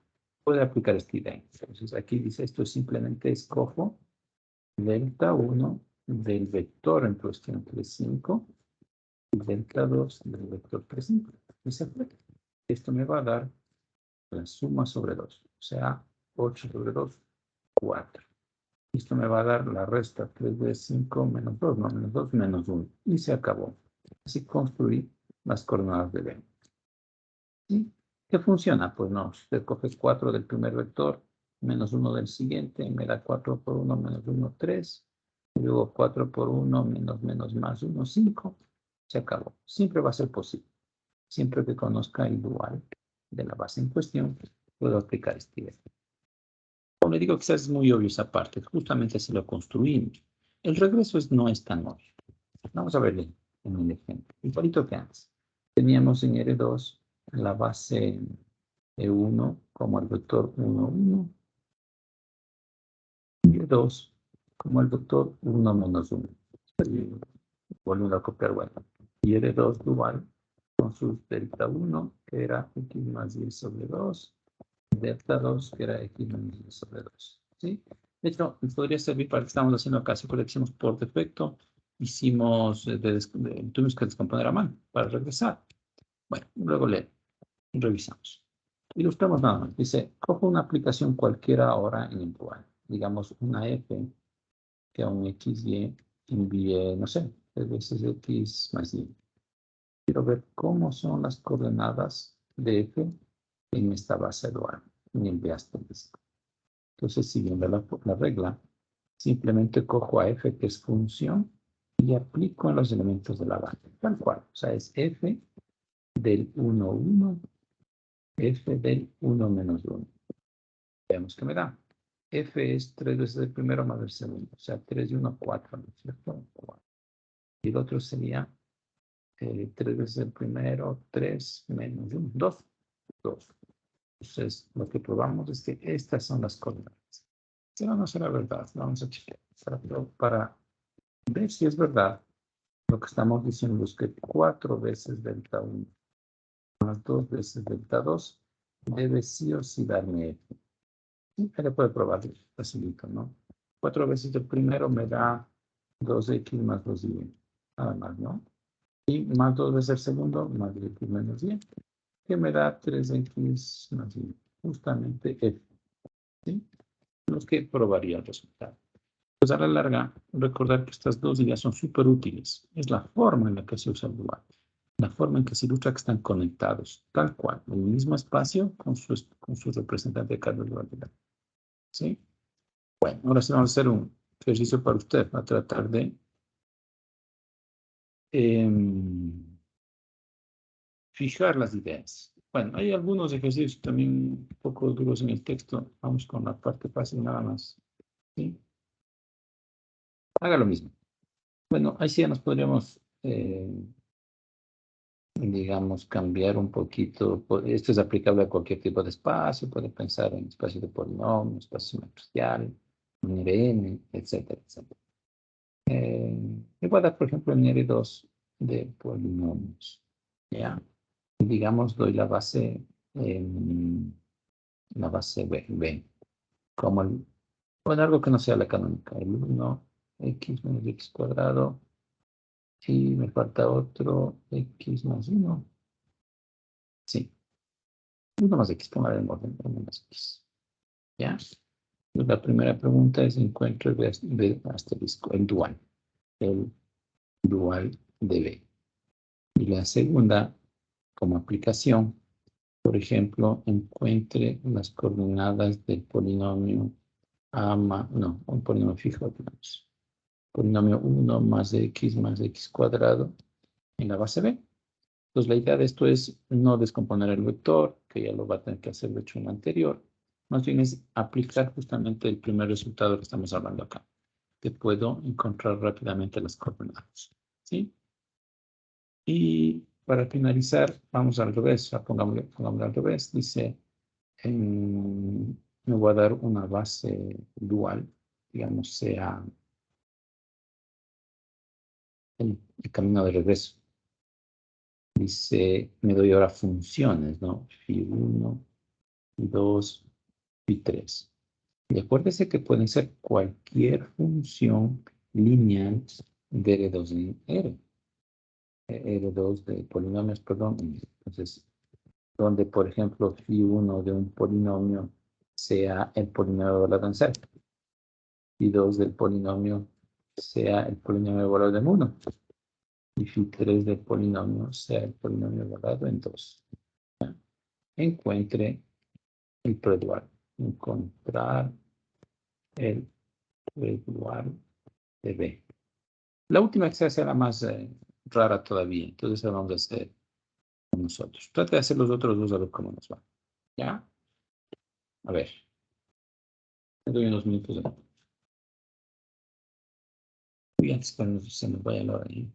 puede aplicar esta idea. Entonces, aquí dice, esto simplemente escojo delta 1 del vector en cuestión 3, 5 y delta 2 del vector 3, 5. Y se aplica. Esto me va a dar la suma sobre 2, o sea, 8 sobre 2, 4. Esto me va a dar la resta 3 de 5 menos 2, no, menos 2 menos 1. Y se acabó. Así construí las coordenadas de B. ¿Sí? ¿Qué funciona? Pues no, usted coge 4 del primer vector, menos 1 del siguiente, me da 4 por 1 menos 1, 3. Y luego 4 por 1 menos más 1, 5. Se acabó. Siempre va a ser posible. Siempre que conozca el dual de la base en cuestión, puedo aplicar este idea. Como le digo, quizás es muy obvio esa parte. Justamente así lo construimos. El regreso no es tan obvio. Vamos a verlo en el ejemplo. Igualito que antes. Teníamos en R2 la base E1 como el vector 1, 1. Y E2 como el vector 1 menos 1. Volviendo a copiar, bueno. Y R2 dual con sus delta 1, que era x más 10 sobre 2. Delta 2, que era x menos 10 sobre 2. ¿Sí? De hecho, podría servir para lo que estamos haciendo acá. Si lo hicimos por defecto, tuvimos que descomponer a mano para regresar. Bueno, luego revisamos. Ilustramos nada más. Dice, cojo una aplicación cualquiera ahora en el dual. Digamos, una f que a un xy envíe, no sé, 3 veces x más y. quiero ver cómo son las coordenadas de f en esta base dual, en el B asterisco. Entonces, siguiendo la regla, simplemente cojo a f, que es función, y aplico en los elementos de la base, tal cual. O sea, es f del 1, 1, f del 1 menos 1. Veamos qué me da. F es 3 veces el primero más el segundo. O sea, 3 y 1, 4, ¿no es cierto? 4. Y el otro sería 3 veces el primero, 3 menos 1, 2. 2. Entonces, lo que probamos es que estas son las coordenadas. Será o no será verdad. Vamos a chequear. Para ver si es verdad, lo que estamos diciendo es que 4 veces delta 1 más 2 veces delta 2 debe sí o sí darme F. Sí, ahí le puede probar, facilito, ¿no? 4 veces el primero me da 2x más 2y. Nada más, ¿no? Y más 2 veces el segundo, más x menos y, que me da 3x más y. Justamente F. ¿Sí? Los que probaría el resultado. Pues a la larga, recordar que estas dos ideas son súper útiles. Es la forma en la que se usa el dual. La forma en que se ilustra que están conectados, tal cual, en el mismo espacio con su representante de cada dualidad. ¿Sí? Bueno, ahora sí vamos a hacer un ejercicio para usted, a tratar de fijar las ideas. Bueno, hay algunos ejercicios también un poco duros en el texto. Vamos con la parte fácil nada más. ¿Sí? Haga lo mismo. Bueno, ahí sí ya nos podríamos, digamos, cambiar un poquito. Esto es aplicable a cualquier tipo de espacio. Puede pensar en espacio de polinomio, espacio matricial, un n, etcétera, etcétera. Me voy a dar, por ejemplo, en R2 de polinomios. ¿Ya? Digamos, doy la base B, como bueno, algo que no sea la canónica, el 1x menos x cuadrado, y me falta otro x más 1. Sí, 1 más x, ponga en orden, 1 más x. ¿Ya? Pues la primera pregunta es encuentro el asterisco, el dual de B. Y la segunda, como aplicación, por ejemplo, encuentre las coordenadas del polinomio un polinomio fijo, digamos. Polinomio 1 más x cuadrado en la base B. Entonces, la idea de esto es no descomponer el vector, que ya lo va a tener que hacer de hecho en la anterior. Más bien es aplicar justamente el primer resultado que estamos hablando acá. Que puedo encontrar rápidamente las coordenadas. ¿Sí? Y para finalizar, vamos al revés. Pongámoslo al revés. Dice, me voy a dar una base dual, digamos, sea el camino de regreso. Dice, me doy ahora funciones, ¿no? Phi1, Phi2, Phi3. Y acuérdese que pueden ser cualquier función lineal de R2 en R. R2 de polinomios, perdón. Entonces, donde, por ejemplo, phi1 de un polinomio sea el polinomio evaluado en C. Phi2 del polinomio sea el polinomio evaluado en 1. Y phi3 del polinomio sea el polinomio evaluado en 2. Encuentre el predual. Encontrar el predual de B. La última que se hace la más rara todavía. Entonces la vamos a hacer con nosotros. Trate de hacer los otros dos a ver cómo nos va. ¿Ya? A ver. Me doy unos minutos. Y antes que se nos vaya la hora ahí.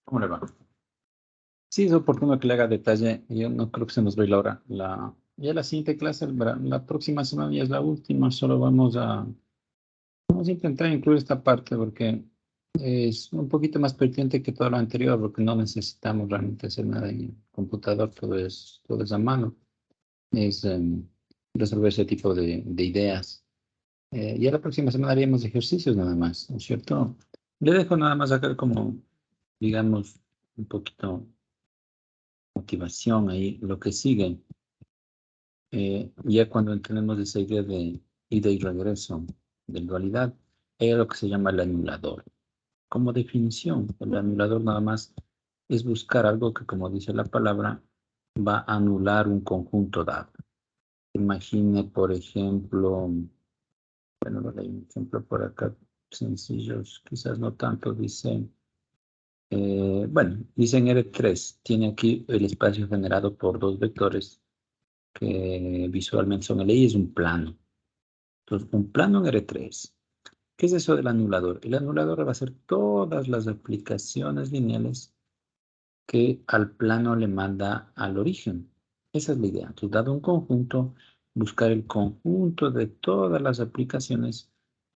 ¿Cómo le va? Sí, es oportuno que le haga detalle. Yo no creo que se nos vaya la hora. Ya la siguiente clase, la próxima semana ya es la última. Solo vamos a intentar incluir esta parte porque es un poquito más pertinente que todo lo anterior porque no necesitamos realmente hacer nada en el computador. Todo es a mano. Es resolver ese tipo de ideas. Ya la próxima semana haríamos ejercicios nada más, ¿no es cierto? Le dejo nada más acá como, digamos, un poquito motivación ahí, lo que sigue. Ya cuando entendemos esa idea de ida y regreso, de dualidad, hay lo que se llama el anulador. Como definición, el anulador nada más es buscar algo que, como dice la palabra, va a anular un conjunto dado. Imagine, por ejemplo, bueno, hay un ejemplo por acá sencillos, quizás no tanto, dice, bueno, dice en R3, tiene aquí el espacio generado por dos vectores que visualmente son el y es un plano. Entonces, un plano en R3. ¿Qué es eso del anulador? El anulador va a ser todas las aplicaciones lineales que al plano le manda al origen. Esa es la idea. Entonces, dado un conjunto, buscar el conjunto de todas las aplicaciones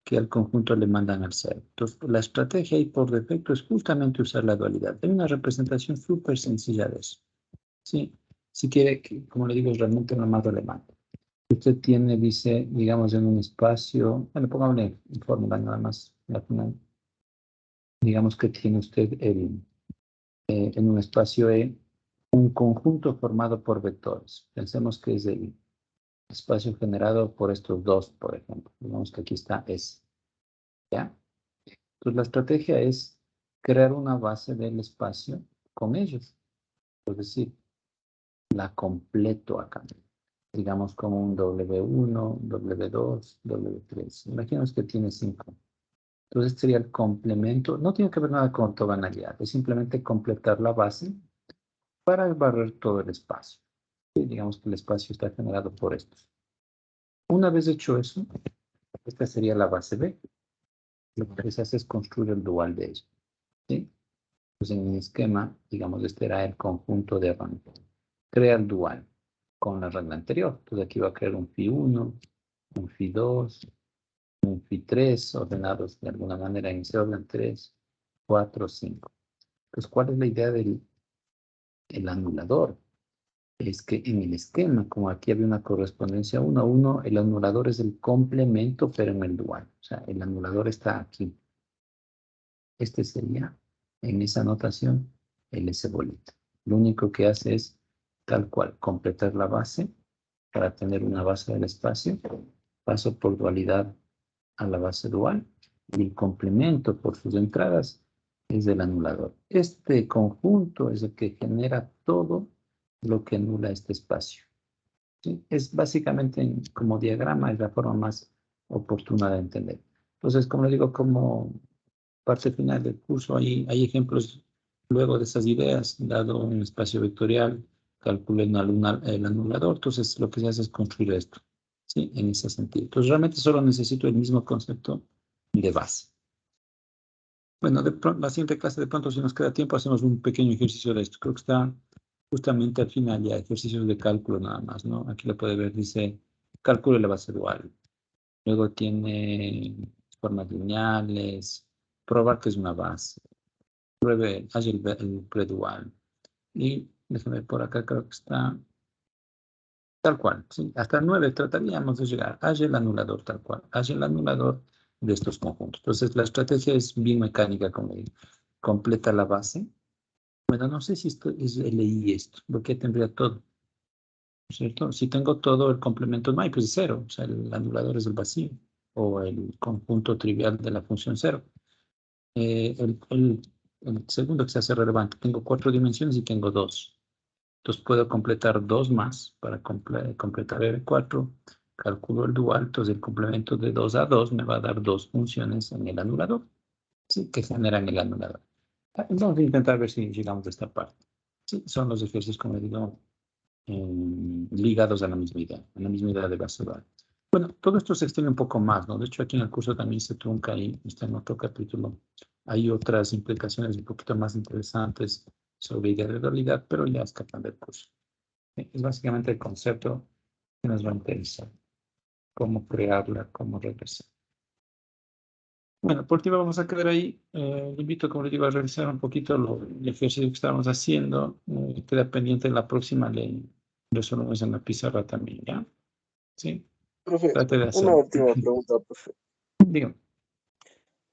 que al conjunto le mandan al cero. Entonces, la estrategia ahí por defecto es justamente usar la dualidad. Hay una representación súper sencilla de eso. ¿Sí? Si quiere, como le digo, es realmente lo más relevante. Usted tiene, dice, digamos, en un espacio, bueno, pongámosle en fórmula nada más, al final. Digamos que tiene usted en un espacio E un conjunto formado por vectores. Pensemos que es el espacio generado por estos dos, por ejemplo. Digamos que aquí está S. ¿Ya? Entonces la estrategia es crear una base del espacio con ellos. Es decir, la completo acá. Digamos como un W1, W2, W3. Imaginemos que tiene 5. Entonces sería el complemento. No tiene que ver nada con ortogonalidad. Es simplemente completar la base para barrer todo el espacio. Sí, digamos que el espacio está generado por estos. Una vez hecho eso, esta sería la base B. Lo que se hace es construir el dual de ellos. ¿Sí? Pues en mi esquema, digamos, este era el conjunto de rango. Crea el dual con la regla anterior. Entonces aquí va a crear un phi1, un phi2, un phi3, ordenados de alguna manera en ese orden 3, 4, 5. Entonces, ¿cuál es la idea del anulador? Es que en el esquema, como aquí había una correspondencia 1 a 1, el anulador es el complemento, pero en el dual. O sea, el anulador está aquí. Este sería, en esa notación, el S bolita. Lo único que hace es, tal cual, completar la base para tener una base del espacio. Paso por dualidad a la base dual y el complemento por sus entradas es del anulador. Este conjunto es el que genera todo lo que anula este espacio. ¿Sí? Es básicamente como diagrama, es la forma más oportuna de entender. Entonces, como le digo, como parte final del curso, hay ejemplos luego de esas ideas, dado un espacio vectorial, calcule el anulador, entonces lo que se hace es construir esto, ¿sí? En ese sentido. Entonces, realmente solo necesito el mismo concepto de base. Bueno, la siguiente clase, de pronto, si nos queda tiempo, hacemos un pequeño ejercicio de esto. Creo que está justamente al final ya, ejercicios de cálculo nada más, ¿no? Aquí lo puede ver, dice, cálculo la base dual. Luego tiene formas lineales, probar que es una base. Pruebe, hace el predual. Y déjame ver por acá, creo que está tal cual. ¿Sí? Hasta 9 trataríamos de llegar. Hace el anulador tal cual. Hace el anulador de estos conjuntos. Entonces, la estrategia es bien mecánica, como digo. Completa la base. Bueno, no sé si esto es LI esto, porque tendría todo, ¿cierto? Si tengo todo, el complemento no hay, pues es cero. O sea, el anulador es el vacío o el conjunto trivial de la función cero. Eh, el, el, el segundo que se hace relevante, tengo 4 dimensiones y tengo 2. Entonces puedo completar 2 más para completar el 4. Calculo el dual, entonces el complemento de 2 a 2 me va a dar 2 funciones en el anulador, ¿sí? Que generan el anulador. Vamos a intentar ver si llegamos a esta parte. Sí, son los ejercicios, como digo, ligados a la misma idea de base dual. Bueno, todo esto se extiende un poco más, ¿no? De hecho, aquí en el curso también se trunca y está en otro capítulo Hay otras implicaciones un poquito más interesantes sobre idea de realidad, pero ya escapan del curso. Es básicamente el concepto que nos va a interesar. Cómo crearla, cómo regresar. Bueno, por último vamos a quedar ahí. Le invito, como le digo, a revisar un poquito el ejercicio que estábamos haciendo. Queda pendiente en la próxima, le resolvemos en la pizarra también, ¿ya? Sí, Profe, trate de una hacerlo. última pregunta, profe. Dígame.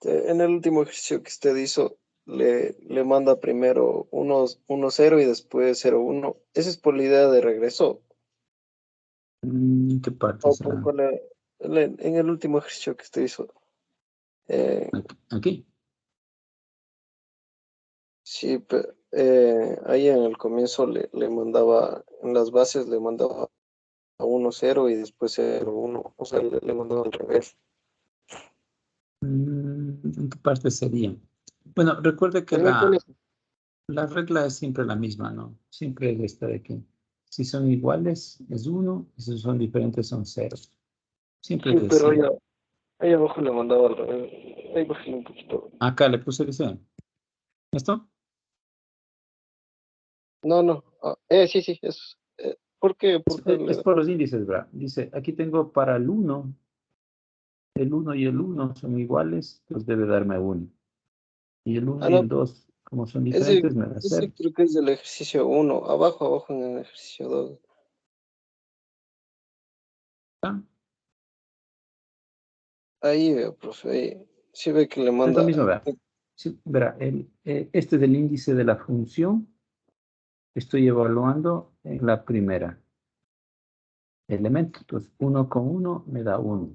En el último ejercicio que usted hizo, le manda primero 1-0 y después 0-1. ¿Esa es por la idea de regreso? ¿Qué parte ¿O por será? cuál en el último ejercicio que usted hizo? Eh, Aquí. sí, ahí en el comienzo le mandaba, en las bases le mandaba a 1-0 y después 0-1. O sea, le mandaba al revés. ¿En qué parte sería? Bueno, recuerde que Permítame. la regla es siempre la misma, ¿no? Siempre es esta de que si son iguales es 1, y si son diferentes son 0. Siempre Sí, es pero así. ahí abajo le mandaba al revés. Ahí bajé un poquito. Acá le puse dice. ¿Esto? No, no. Sí, sí, es. ¿Por qué? ¿Por qué Es por los índices, ¿verdad? Dice, aquí tengo para el 1 y el 1 son iguales, pues debe darme 1. Y el 1 y No, el 2, como son ese, diferentes, me da ese 0. creo que es del ejercicio 1. Abajo en el ejercicio 2. ¿Ah? Ahí veo, profe. Ahí. Sí ve que le Es lo manda. mismo, ¿verdad? Sí, verá, este es el índice de la función. Estoy evaluando en la primera elemento. Entonces, 1 con 1 me da 1.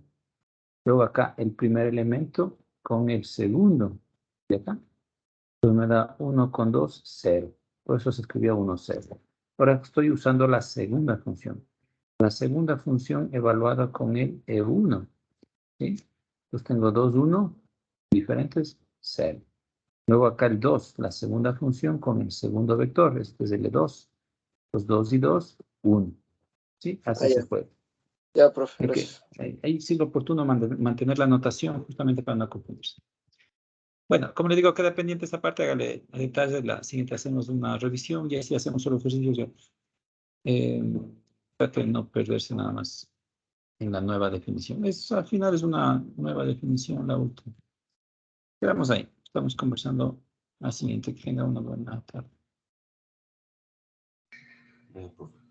Luego acá el primer elemento con el segundo. De acá. Entonces me da 1 con 2, 0. Por eso se escribió 1, 0. Ahora estoy usando la segunda función. La segunda función evaluada con el E1. ¿Sí? Entonces tengo 2, 1 diferentes, 0. Luego acá el 2, la segunda función con el segundo vector. Este es el E2. Los 2 y 2, 1. ¿Sí? Así se Ya. puede. Ya, profe, Hay que, gracias. ahí sí lo oportuno mantener la anotación justamente para no confundirse. Bueno, como le digo, queda pendiente esta parte, hágale a detalle. La siguiente hacemos una revisión y así hacemos solo ejercicios. Eh, Trate de no perderse nada más en la nueva definición. Al final es una nueva definición, la última. Quedamos ahí. Estamos conversando la siguiente. Que tenga una buena tarde. Profe.